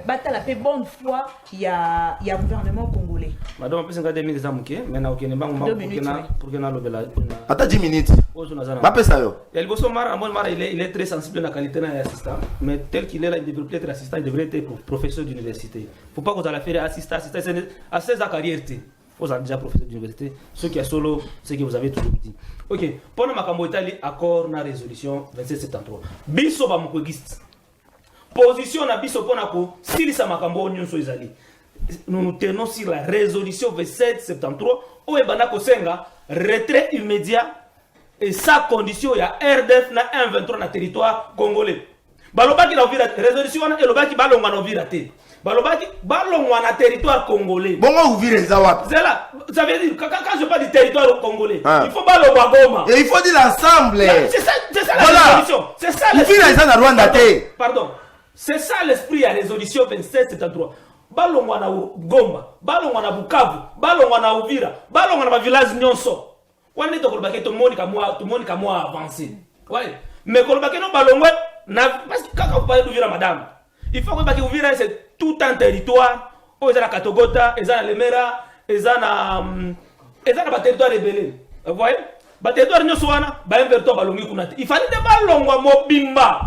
Speaker 3: bata la paix bonne foi il y a gouvernement congolais.
Speaker 1: Madame peut s'engager 2 minutes à mouké mais na okene bango pour que na lobela
Speaker 2: attends 10 minutes ma pesa yo
Speaker 1: el bosso Mara il est très sensible à la qualité d'un assistant, mais tel qu'il est là il devrait être assistant, il devrait être professeur d'université. Faut pas qu'on a faire assistant à 16 ans carrière. Vous êtes déjà professeur d'université, ce qui est solo, ce que vous avez toujours dit. Ok, pendant ma cambo Italie, accord na résolution 2773. Biso ba mkwegiste. Position na biso pona ko sili sa makambo nyonso ezali. Nous nous tenons sur la résolution 2773 où ebana ko senga retrait immédiat et sa condition ya RDF na 123 na territoire congolais. Balobaki na ovira résolution na elobaki balonga na ovira te. Balobaki balongwa na territoire congolais.
Speaker 2: Bongo ouvire za wapi?
Speaker 1: C'est là, ça veut dire quand je parle du territoire congolais, il faut balongwa Goma.
Speaker 2: Et il faut dire l'ensemble.
Speaker 1: C'est ça la résolution. C'est ça l'esprit. Pardon. C'est ça l'esprit à résolution 2773. Balongwa na Goma, balongwa na Bukavu, balongwa na Uvira, balongwa na village nyonso. On est d'accord que tout le monde a avancé. Ouais. Mais quand on balongwa parce que quand on parle d'Uvira madame, il faut que Uvira c'est tout un territoire. Où ils ont la Katogota, ils ont la Lemera, ils ont la territoire rebelle. Vous voyez? Le territoire nyoswana, il fallait des balongwa mobimba.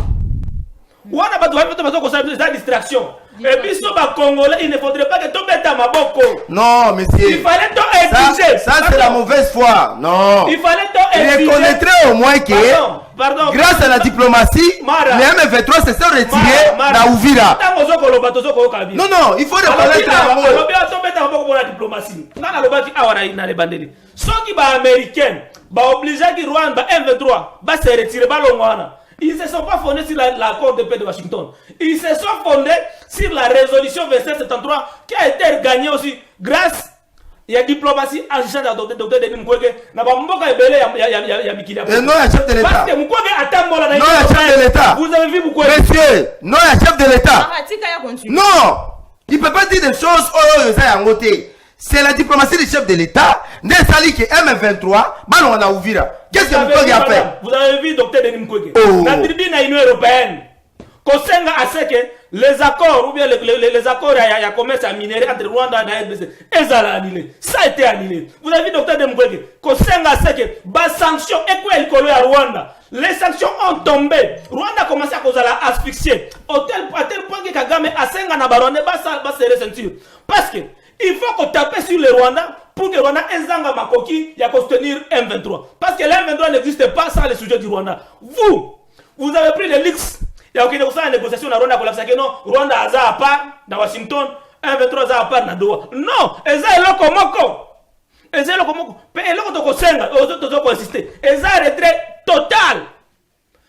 Speaker 1: On a pas de distraction. Et puis, si on Congolais, il ne faudrait pas que tu mettes à ma boko.
Speaker 2: Non, monsieur.
Speaker 1: Il fallait exiger.
Speaker 2: Ça c'est la mauvaise foi. Non.
Speaker 1: Il fallait exiger.
Speaker 2: Il reconnaîtrait au moins que, grâce à la diplomatie, les M23 se sont retirés dans Uvira. Non, non, il faut reconnaître la
Speaker 1: diplomatie. Ceux qui sont américains, obligés qui Rwanda M23 se retirer balongwana. Ils ne se sont pas fondés sur l'accord de paix de Washington. Ils se sont fondés sur la résolution 2773 qui a été gagnée aussi grâce à la diplomatie agissant de Dr. Denis Mukwege. Et
Speaker 2: non, il y a chef de l'État.
Speaker 1: Parce que Mukwege attend moi là.
Speaker 2: Non, il y a chef de l'État.
Speaker 1: Vous avez vu Mukwege?
Speaker 2: Monsieur, non, il y a chef de l'État. Non, il ne peut pas dire des choses en côté. C'est la diplomatie du chef de l'État. N'est sali que M23, ballon a ouvert. Qu'est-ce que Mukwege a fait?
Speaker 1: Vous avez vu Dr. Denis Mukwege? La tribune à l'Union européenne. Kosenga a ce que les accords ou bien les accords à commerce à minerai entre Rwanda et la RDC, ils ont annulé. Ça a été annulé. Vous avez vu Dr. Denis Mukwege? Kosenga a ce que les sanctions et quoi il colle à Rwanda. Les sanctions ont tombé. Rwanda a commencé à causer la asphyxier. À tel point que Kagame a senga na baronne va serrer ceinture. Parce que il faut qu'on tape sur le Rwanda pour que le Rwanda ait un makoki y a qu'à soutenir M23. Parce que l'M23 n'existe pas sans le sujet du Rwanda. Vous avez pris les leaks. Il y a aucune négociation dans Rwanda pour la que non, Rwanda a à part dans Washington, M23 a à part dans Doha. Non, ils ont le komoko. Ils ont le komoko. Et l'autre kosenga, aux autres insister. Ils ont un retrait total.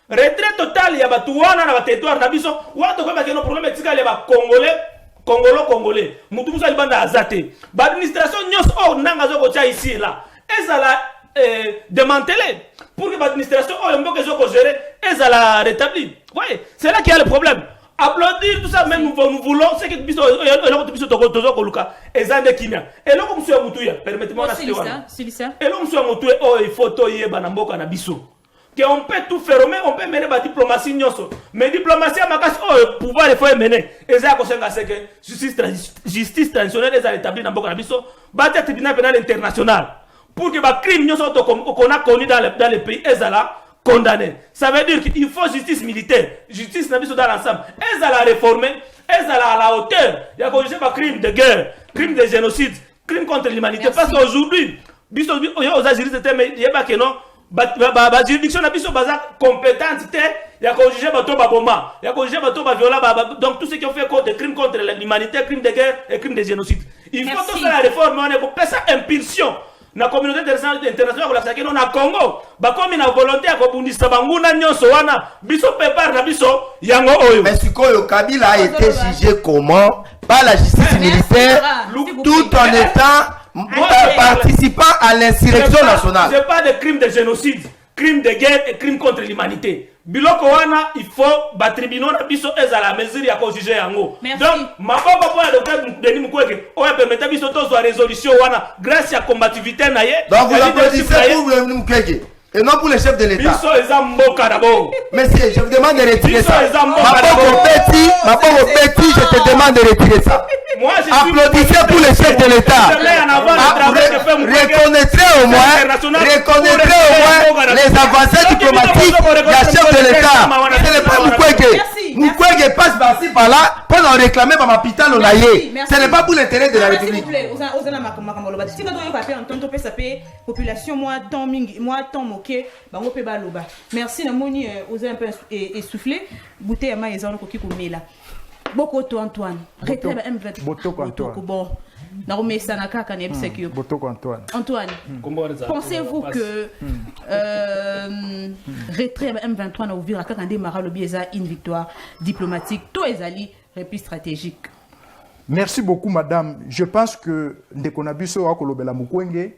Speaker 1: Retrait total, il y a des Touana dans le territoire d'Abisso. Ou à tout cas, il y a un problème avec les Congolais. Congolais, Moutoussa Libanda Azate. L'administration nyos nanga zoko tia ici là. Et ça la démantelé pour que l'administration que zoko gérer et ça la rétablir. Oui, c'est là qu'il y a le problème. Applaudir tout ça même nous voulons c'est que biso biso toko luka ezande kimia. Et là comme monsieur Moutouya, permettez-moi la citer. Et là monsieur Moutouya il faut toyer banamboka na biso. On peut tout faire, on peut mener la diplomatie. Mais diplomatie, le pouvoir il faut mener. Et ça, c'est que justice traditionnelle est établie dans le pays. Le tribunal pénal international. Pour que les crimes qu'on a connus dans les pays, ils soient condamnés. Ça veut dire qu'il faut justice militaire. Justice dans l'ensemble. Ils soient réformés. Ils soient à la hauteur. Il y a corrigé les crimes de guerre, crimes de génocide, crimes contre l'humanité. Parce qu'aujourd'hui, il y a des juristes, il y a que non. La juridiction n'a pas compétente, il y a qu'à juger bateau baboma, il y a qu'à juger bateau viola, donc tout ce qui ont fait des crimes contre l'humanité, crimes de guerre et crimes de génocide. Il faut tout faire la réforme, on est pour faire ça impulsion. La communauté internationale la sakino na Congo, comme une volonté à kobundisa banguna nyonso wana, biso prépare na biso yango oyo.
Speaker 2: Mais Sikoyo Kabila a été jugé comment par la justice militaire tout en étant participant à l'insurrection nationale.
Speaker 1: C'est pas des crimes de génocide. crime de guerre et crime contre l'humanité. Biloko wana, il faut tribunal na biso ezala mesure ya ko juger yango. Donc maboko pour docteur Denis Mukwege, o permettre biso to zo résolution wana grâce à combativité na ye.
Speaker 2: Donc vous applaudissez pour Denis Mukwege et non pour le chef de l'État.
Speaker 1: Biso eza mboka d'abord.
Speaker 2: Monsieur, je vous demande de retirer
Speaker 1: Biso
Speaker 2: ça.
Speaker 1: eza mboka
Speaker 2: Ma pauvre petit, je te demande de retirer ça.
Speaker 1: Moi, je
Speaker 2: applaudissez pour le chef de l'État. Reconnaîtrez au moins les avancées diplomatiques du chef de l'État. Ce n'est pas Mukwege. Mukwege passe par-ci par-là pour en réclamer par ma hôpital au Naye. Ce n'est pas pour l'intérêt de la République.
Speaker 3: Population moi tant moqué bango pe baloba. Merci namoni osé un peu essoufflé bouteille à maïs on koki komela. Bokoto Antoine. Retrait M23.
Speaker 4: Botoko Antoine.
Speaker 3: Bon. Narumesa na kaka ne bisekio.
Speaker 4: Botoko Antoine.
Speaker 3: Antoine. Pensez-vous que retrait M23 na ouvrir kaka ndemara le bieza une victoire diplomatique to ezali repli stratégique.
Speaker 4: Merci beaucoup madame. Je pense que ndekonabiso akolobela Mukwege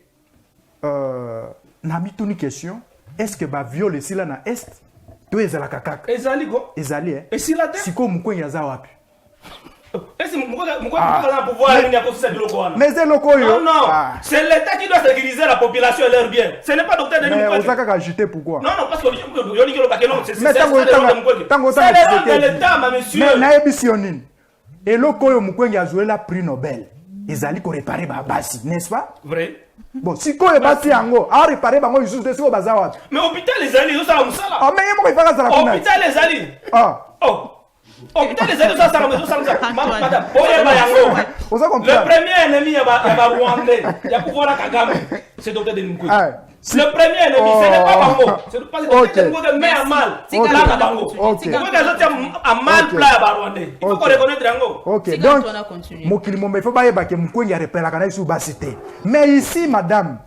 Speaker 4: na mituni question est-ce que ba viol ici là na est to ezala kaka
Speaker 1: ezali go
Speaker 4: ezali
Speaker 1: et si la
Speaker 4: siko Mukwege aza wapi
Speaker 1: est-ce Mukwege a pouvoir ni akosa biloko wana
Speaker 4: mais c'est loko yo
Speaker 1: non c'est l'État qui doit sécuriser la population et leur bien ce n'est pas docteur Denis Mukwege
Speaker 4: mais osaka ajouter pourquoi
Speaker 1: non parce que yoni kilo bakeno c'est
Speaker 4: tango
Speaker 1: l'État ma monsieur
Speaker 4: mais na ebisionine et loko yo Mukwege a joué la prix Nobel ezali ko réparer ba basi n'est-ce pas
Speaker 1: vrai.
Speaker 4: Bon, si quoi est bâti en haut, à réparer, bah moi je suis dessus au bazar.
Speaker 1: Mais hôpital les alliés, ça va ça là.
Speaker 4: Ah mais moi il va ça là.
Speaker 1: Hôpital les alliés.
Speaker 4: Ah.
Speaker 1: Oh. Hôpital les alliés, ça ça madame. Le premier ennemi il y a Rwandais, il y a pouvoir la Kagame. C'est docteur Denis Mukwege. Le premier ennemi, ce n'est pas Bango. C'est pas que Denis Mukwege met à mal. C'est là Bango. Il faut que les autres à mal plat à Rwandais. Il faut qu'on reconnaisse Rango.
Speaker 4: OK. Donc Mokili Mombe faut pas que Mukwege a repéré la canal sous basité. Mais ici madame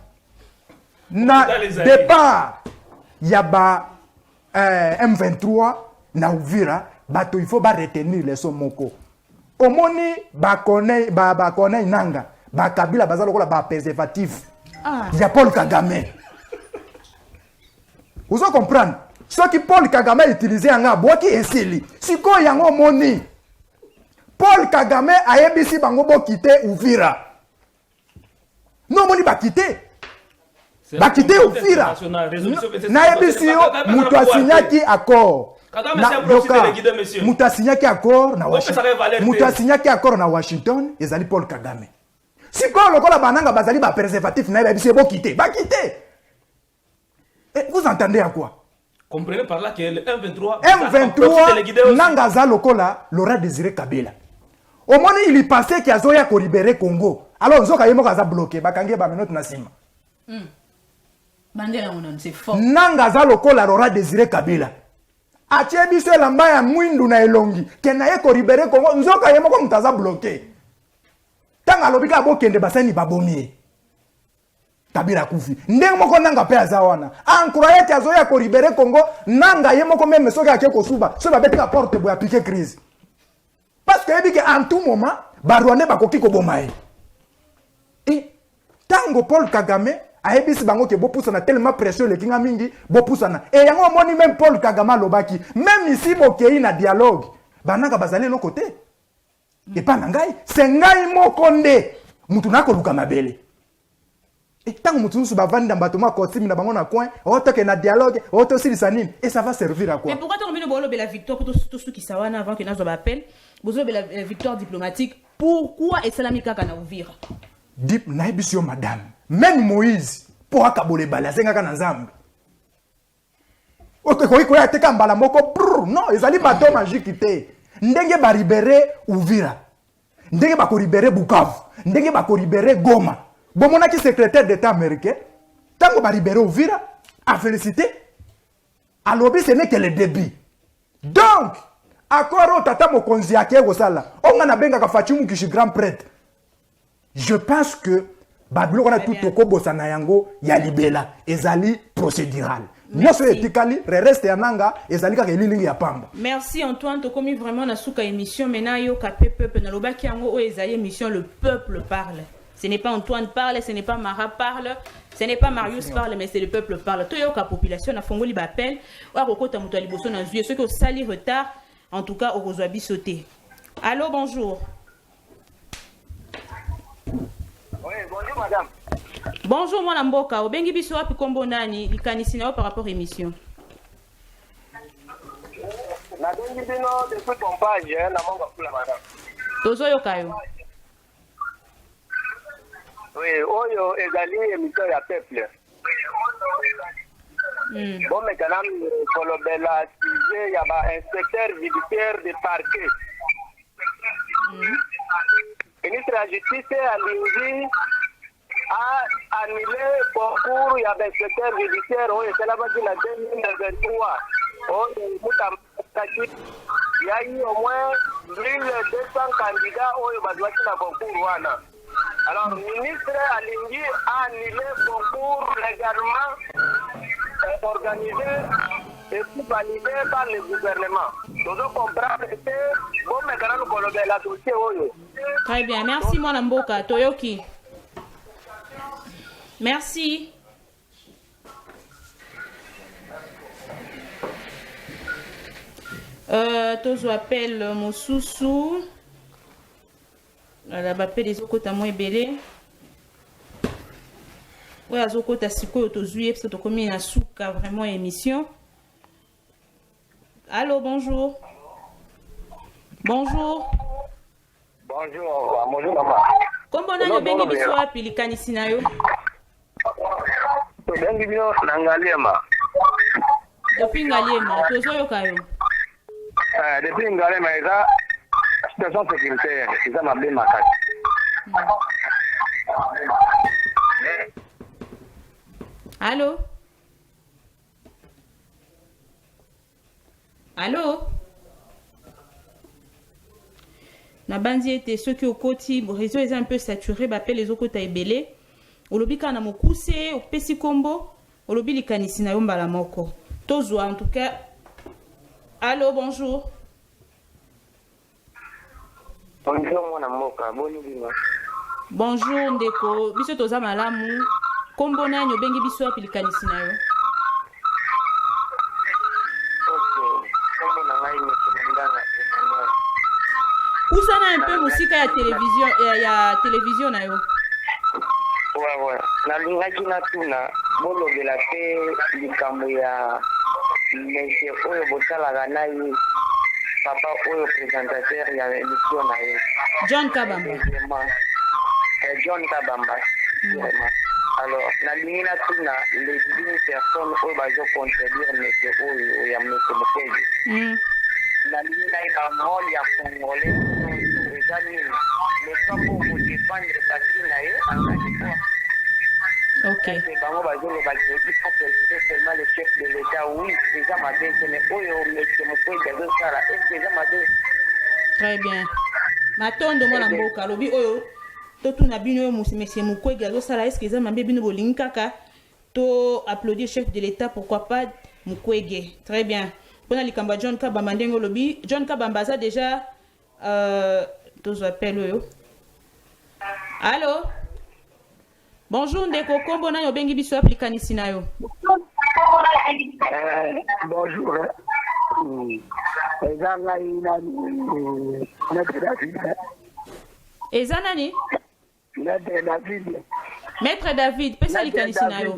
Speaker 4: na départ il y a M23 na Uvira bato il faut ba retenir les somoko. Omoni ba connaît nanga ba kabila bazalo ko ba préservatif. Il y a Paul Kagame. Vous allez comprendre. Ce que Paul Kagame utilisé en Aboki et Sili. Si quoi yango moni. Paul Kagame a ebisi bango bo quitter Uvira. Non moni ba quitter. Ba quitter Uvira. Na ebisi yo mutu asignaki accord. Mutu asignaki accord na Washington. Mutu asignaki accord na Washington ezali Paul Kagame. Si quoi lokola bananga bazali ba préservatif na ebisi bo quitter. Ba quitter. Et vous entendez à quoi?
Speaker 1: Comprenez par là que le M23
Speaker 4: Nangaza Lokola Laura Désiré Kabila. Au moment où il pensait qu'il y a ko libérer Congo. Alors Zoka Yemo Gaza bloqué, Bakange Baminot Nasima.
Speaker 3: C'est fort.
Speaker 4: Nangaza Lokola Laura Désiré Kabila. Achebi se lamba ya mwindu na elongi. Kenaye ko libérer Congo, Zoka Yemo ko mutaza bloqué. Tanga lobika bokende basani babomie. Kabila kufi. Ndenge moko nanga pe azawana. Encourager que azoya ko libérer Congo, nanga ye moko même soki akeko suba, so ba betika porte boya piquer crise. Parce que ebi que en tout moment, Barwane bakoki ko bomae. Et tango Paul Kagame a ebisi bango ke bopusa na tellement pression le kinga mingi, bopusa na. Et yango moni même Paul Kagame lobaki, même ici bokei na dialogue, bananga bazali no côté. Et pas nangai, c'est ngai moko nde mutu nako luka mabele. Et tant que nous sommes dans battement costume na bango na coin, autant que na dialogue, autant aussi sanine et ça va servir à quoi?
Speaker 3: Mais pourquoi tu as la victoire pour tous ceux qui savent avant que nous appel, vous avez la victoire diplomatique. Pourquoi est Salamika kana ouvrir?
Speaker 4: Dip naibisio madame. Même Moïse pour akabole bala zenga kana nzambe. OK ko ya teka mbala moko non, ezali bateau magique té. Ndenge ba libérer Uvira. Ndenge ba ko libérer Bukavu. Ndenge ba ko libérer Goma. Bon, mon secrétaire d'État américain, tant qu'on va libérer Uvira, à féliciter, à lobby, ce n'est que le début. Donc, à quoi on tata mo konzi ake osala, on a benga ka Fatimou qui est grand prêtre. Je pense que Babylon on a tout au kobo sana yango ya libela, ezali procédural. Moi c'est éthiquement, reste yananga, ezali ka lilingi ya pamba.
Speaker 3: Merci Antoine, to komi vraiment na suka émission mena yo ka peuple na lobaki yango o ezali émission le peuple parle.
Speaker 5: Ce n'est pas Antoine parle, ce n'est pas Mara parle, ce n'est pas Marius parle, mais c'est le peuple parle. Tout la population a fongoli l'appel. Ou à Rokota Moutali Bosso dans ceux qui ont sali retard, en tout cas au Rosoabi sauté. Allô, bonjour.
Speaker 7: Oui, bonjour madame.
Speaker 5: Bonjour mon Mboka. Obengi biso api kombo nani likanisi na par rapport à émission.
Speaker 7: Na bengi bino depuis pompage na monga kula madame.
Speaker 5: Tozo yokayo.
Speaker 7: Oui, oyo ezali émission ya peuple. Bon maintenant kolobela sujet ya ba inspecteur judiciaire de parquet. Ministre de la Justice alingi a annulé concours ya ba inspecteur judiciaire oyo esalabaki na 2023. Oyo mutamaki ya eu au moins 1200 candidats oyo bazwaki na concours wana. Alors, le ministre Alingi a annulé le concours légalement organisé et validé par le gouvernement. Nous devons comprendre que bon, maintenant nous collons la dossier.
Speaker 5: Très bien, merci mon Mboka. Toyoki. Merci. Tozo appelle Moussousou. La bape des okota moins belé. Ouais, azokota siko tozuye parce que to komi na souka vraiment émission. Allô, bonjour. Bonjour.
Speaker 7: Bonjour, bonjour maman.
Speaker 5: Kombo na bengi biso api likanisi na yo.
Speaker 7: Bengi bino na Ngaliema.
Speaker 5: Depuis Ngaliema, tozo yokayo.
Speaker 7: Depuis Ngaliema eza situation sécuritaire, eza mabe makasi.
Speaker 5: Allô? Allô? Na bandi était ceux qui au côté, le réseau est un peu saturé, appelle les autres taibelé. Olobi kana mokuse, opesi kombo, olobi likanisi na yomba la moko. Tozwa en tout cas. Allô, bonjour.
Speaker 7: Bonjour mon amoka, bonjour.
Speaker 5: Bonjour ndeko, biso toza malamu. Kombo nani obengi biso api likanisi na yo? Usana un peu musique ya télévision na yo.
Speaker 7: Ouais. Na lingaki na tuna bolobela pe likambo ya monsieur oyo bosalaka naye papa oyo présentateur ya émission na ye.
Speaker 5: John Kabamba.
Speaker 7: John Kabamba. Alors, na ligne na tuna les 10 personnes oyo bazo contredire monsieur oyo ya monsieur Mukwege. Na ligne na iba rôle ya congolais mais comme pour défendre patrie na ye engagé.
Speaker 5: Ok.
Speaker 7: C'est vraiment basé le bateau qui faut préciser seulement le chef de l'État. Oui, c'est ça ma belle, mais oyo monsieur Mukwege de ça là, c'est ça ma belle.
Speaker 5: Très bien. Matondo mwana mboka lobi oyo totu na bino yo monsieur Mukwege de ça là, est-ce que ça m'a bino bolingi kaka to applaudir chef de l'État, pourquoi pas Mukwege. Très bien. Pona likamba John Kabamba ndengo lobi John Kabamba ça déjà tous appel yo. Allô? Bonjour ndeko kombo na yo bengi biso applikanisi na yo.
Speaker 7: Bonjour. Ezanga ina Maître David.
Speaker 5: Ezanani?
Speaker 7: Maître David.
Speaker 5: Maître David, pesa likanisi na yo.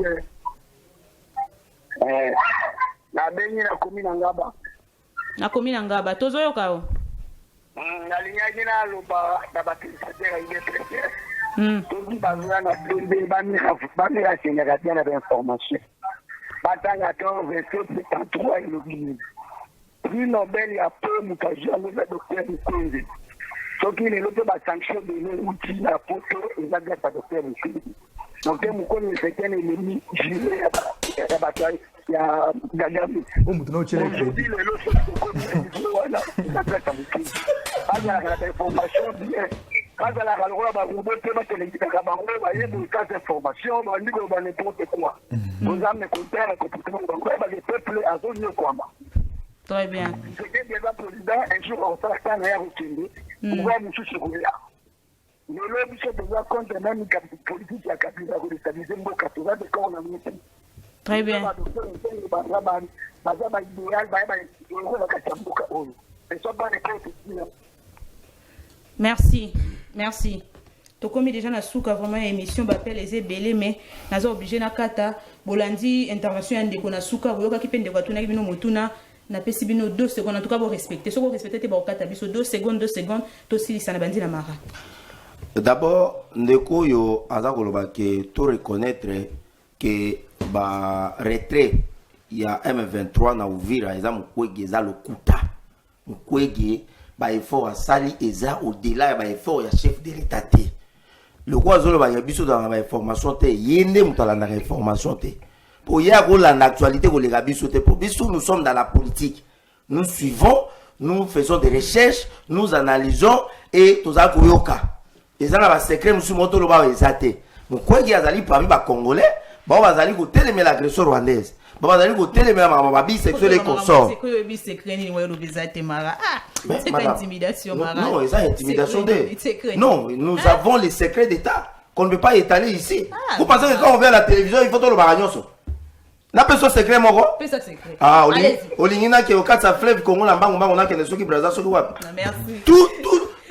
Speaker 7: Na bengi na komi na Ngaba.
Speaker 5: Na komi na Ngaba, tozo yoka yo.
Speaker 7: Na linyaki na loba na bakristateur ile préfère. Toki bazwa na bembe bamira senyaka tia na information. Batanga to verset 33 ilobi. Prix Nobel ya paix mukaja le docteur Mukwege. Toki le loto ba sanction de l'outil na poto ezaga sa docteur Mukwege. Donc Mukwege c'est un ennemi juré ya bataille ya Kagame.
Speaker 4: Mutu no chele
Speaker 7: crédit. Voilà, ça peut être Mukwege. Bazala la information bien. Bazala la loi ba ngombe pe ba telekita ba ngombe ba yebu ka information ba ndiko ba n'importe quoi. Vous avez compris comportement ba le peuple a zone kwamba.
Speaker 5: Très bien.
Speaker 7: C'était déjà président un jour on s'est quand même retenu. On va nous soucier.
Speaker 8: lelo biso toza contre nani politique ya kabila kodestabilize mboka toza dekor na miti.
Speaker 3: Très bien.
Speaker 8: baza baidéal baya baongo na kati ya mboka oyo eso bana kototina.
Speaker 3: Merci. Tokomi déjà na souka vraiment émission bappel les ebele mais naza obligé na kata bolandi intervention ya ndeko na souka boyoka ki pende kwa tuna ki bino motuna na pesi bino 2 secondes en tout cas vous respecter soko respecter te ba okata biso 2 secondes to silisa na bandi na mara.
Speaker 2: D'abord ndeko yo aza koloba ke to reconnaître que ba retrait ya M23 na Uvira eza mukwege eza lokuta mukwege ba effort asali eza au-delà ya ba effort ya chef de l'état te. Le quoi zolo ba yabiso dans la information te yende mutala na information te. Pour y avoir l'actualité ko les gabiso te pour biso nous sommes dans la politique. Nous suivons, nous faisons des recherches, nous analysons et toza koyoka. Eza na ba secret musu moto lo ba ezate. Mukwege azali parmi ba congolais, ba bazali ko télémer l'agression rwandaise. Ba bazali ko télémer ma bisexuel et consort.
Speaker 3: C'est que secret ni welo bizate mara. C'est pas intimidation mara.
Speaker 2: Non, c'est intimidation de. Non, nous avons les secrets d'état qu'on ne peut pas étaler ici. Vous pensez que quand on vient à la télévision, il faut tout le baragnoso. Na peso secret moko?
Speaker 3: Peso secret.
Speaker 2: Ah, olingina ke au 4 fleuve Congo na bango bango na ke soki braza soki wapi.
Speaker 3: Merci.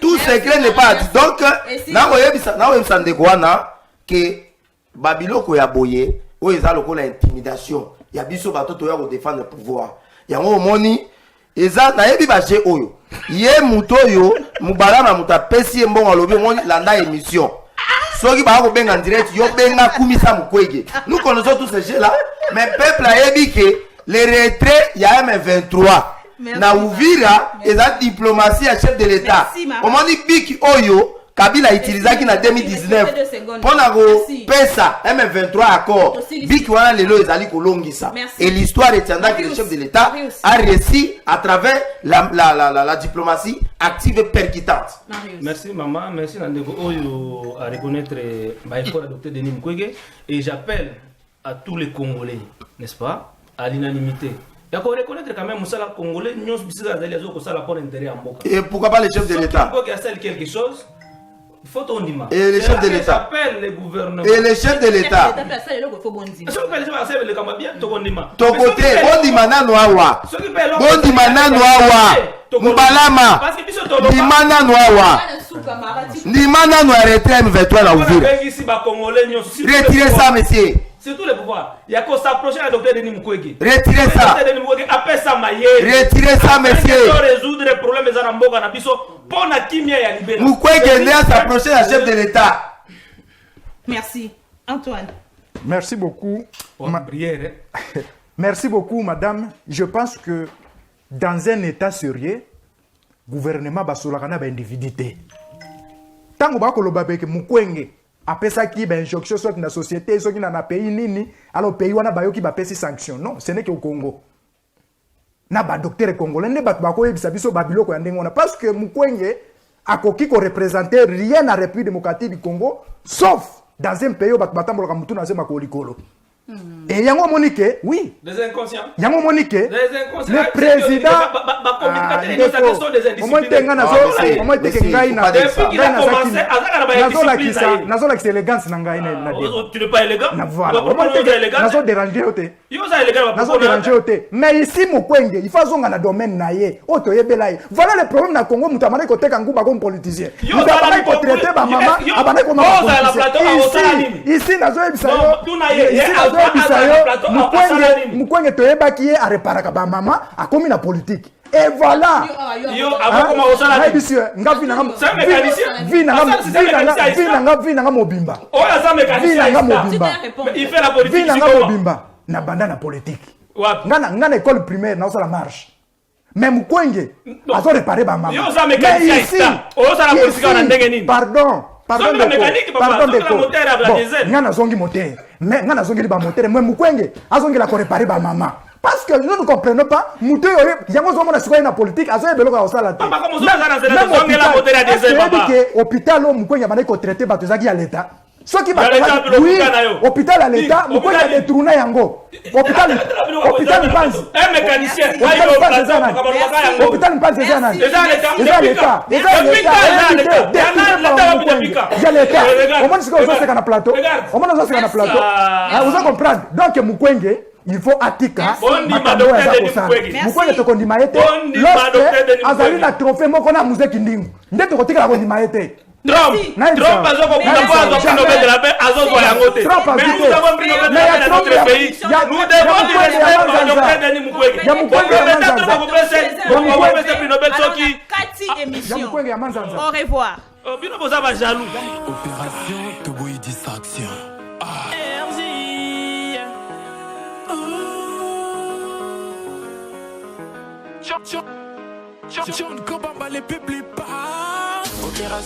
Speaker 2: Tout secret n'est pas dit. Donc na oyebisa ndeko wana ke babiloko ya boye o eza lokola intimidation. Ya biso bato to ya ko défendre le pouvoir. Yango moni eza na yebi ba je oyo. Ye muto yo mubalama mutapesi mbongo alobi moni landa émission. Soki ba ko benga direct yo benga kumisa mukwege. Nous connaissons tous ces gens là, mais peuple a yebi que les retraits ya M23 na Uvira eza diplomatie à chef de l'état. Omoni biki oyo Kabila utilisaki na 2019 pona ko pesa M23 accord biki wana lelo ezali kolongisa et l'histoire retiendra que le chef de l'état a réussi à travers la diplomatie active et percutante.
Speaker 1: Merci maman, merci Nandego Oyo à reconnaître l'effort du docteur Denis Mukwege et j'appelle à tous les Congolais, n'est-ce pas, à l'unanimité. Il faut reconnaître quand même Moussala Congolais, nous sommes pour l'intérêt en Boka.
Speaker 2: Et pourquoi pas le chef de l'état?
Speaker 1: Il y a quelque chose.
Speaker 2: Et le chef de l'état. Et le chef de l'état. Tokote, bondima nanu awa. Bondima nanu awa. Mbalama. Ndima nanu awa. Ndima nanu arrêter M23 la Uvira. Retirez ça, monsieur.
Speaker 1: Surtout le pouvoir. Il y a qu'à s'approcher à docteur Denis Mukwege.
Speaker 2: Retirez ça. Retirez ça, monsieur.
Speaker 1: Résoudre les problèmes des Aramboga na biso pour na kimia ya libérer.
Speaker 2: Mukwege doit s'approcher à chef de l'État.
Speaker 3: Merci. Antoine.
Speaker 4: Merci beaucoup. Merci beaucoup, madame. Je pense que dans un État sérieux, gouvernement basolakana ba individualité. Tango ba koloba beke Mukwege apesa ki ba injonction soit na société soit na pays nini alors pays wana bayoki ba pesi sanction. Non, ce n'est que au Congo. Na ba docteur congolais ne ba ko yebisa biso babiloko ya ndengona parce que Mukwege akoki ko représenter rien à République démocratique du Congo sauf dans un pays où batambola ka mutu na zema ko likolo. Et yango monique, oui.
Speaker 1: Des inconscients.
Speaker 4: Yango monique.
Speaker 1: Des inconscients.
Speaker 4: Le président.
Speaker 1: Tu n'es pas élégant.
Speaker 4: Mais ici, Mukwege, il faut zonga na domaine naie. Oto yebelaye. Voilà le problème na Congo. Mutamane kote kanguba comme politicien. Mutamane ko traiter ba mama. Abane ko mama. Ici, nazo yebisa. Mukwege toyebaki ye areparaka ba mama akomi na politique. Et voilà.
Speaker 1: Yo abakoma osala ni.
Speaker 4: Vina mobimba.
Speaker 1: Oya za mécanicien. Il fait la politique
Speaker 4: mobimba na banda na politique. Ngana école primaire na osala marche. Mais Mukwege azo réparer ba mama.
Speaker 1: Yo za mécanicien. Osala politique na ndenge nini?
Speaker 4: Pardon, ngana zongi moteur. Mais ngana zongi ba moteur. Mais Mukwege azongi la ko réparer ba mama. Parce que nous ne comprenons pas, Mouté yango zomo na sikoyi na politique, azo ebeloko ya osala te.
Speaker 1: Papa comme ça na zela zongi la moteur ya des papa.
Speaker 4: Hôpital Mukwege bana ko traiter bato zaki ya l'état. soki oui hôpital ya l'état mokonzi a détourné yango hôpital Mpanzi
Speaker 1: un mécanicien
Speaker 4: hôpital Mpanzi eza nani eza l'état omoni sika ozoseka na plateau omoni ozoseka na plateau oza comprendre donc Mukwege il faut atika makambo oyo aza kosala Mukwege tokondima ye te lorsque azali na trophée moko na muzeki ndingu nde tokotikala kondima ye te
Speaker 1: Trump azokokunda prix Nobel de la paix azozwa yango te. Mais nous avons pris Nobel de la paix dans notre pays. Nous devons du respect pour Dr Denis Mukwege. Peut-être prix Nobel soki.
Speaker 3: Kati émission. Au revoir.
Speaker 1: Bino boza ba jaloux.
Speaker 9: Opération Toboy distraction. John Kobamba les peuples pas. Opération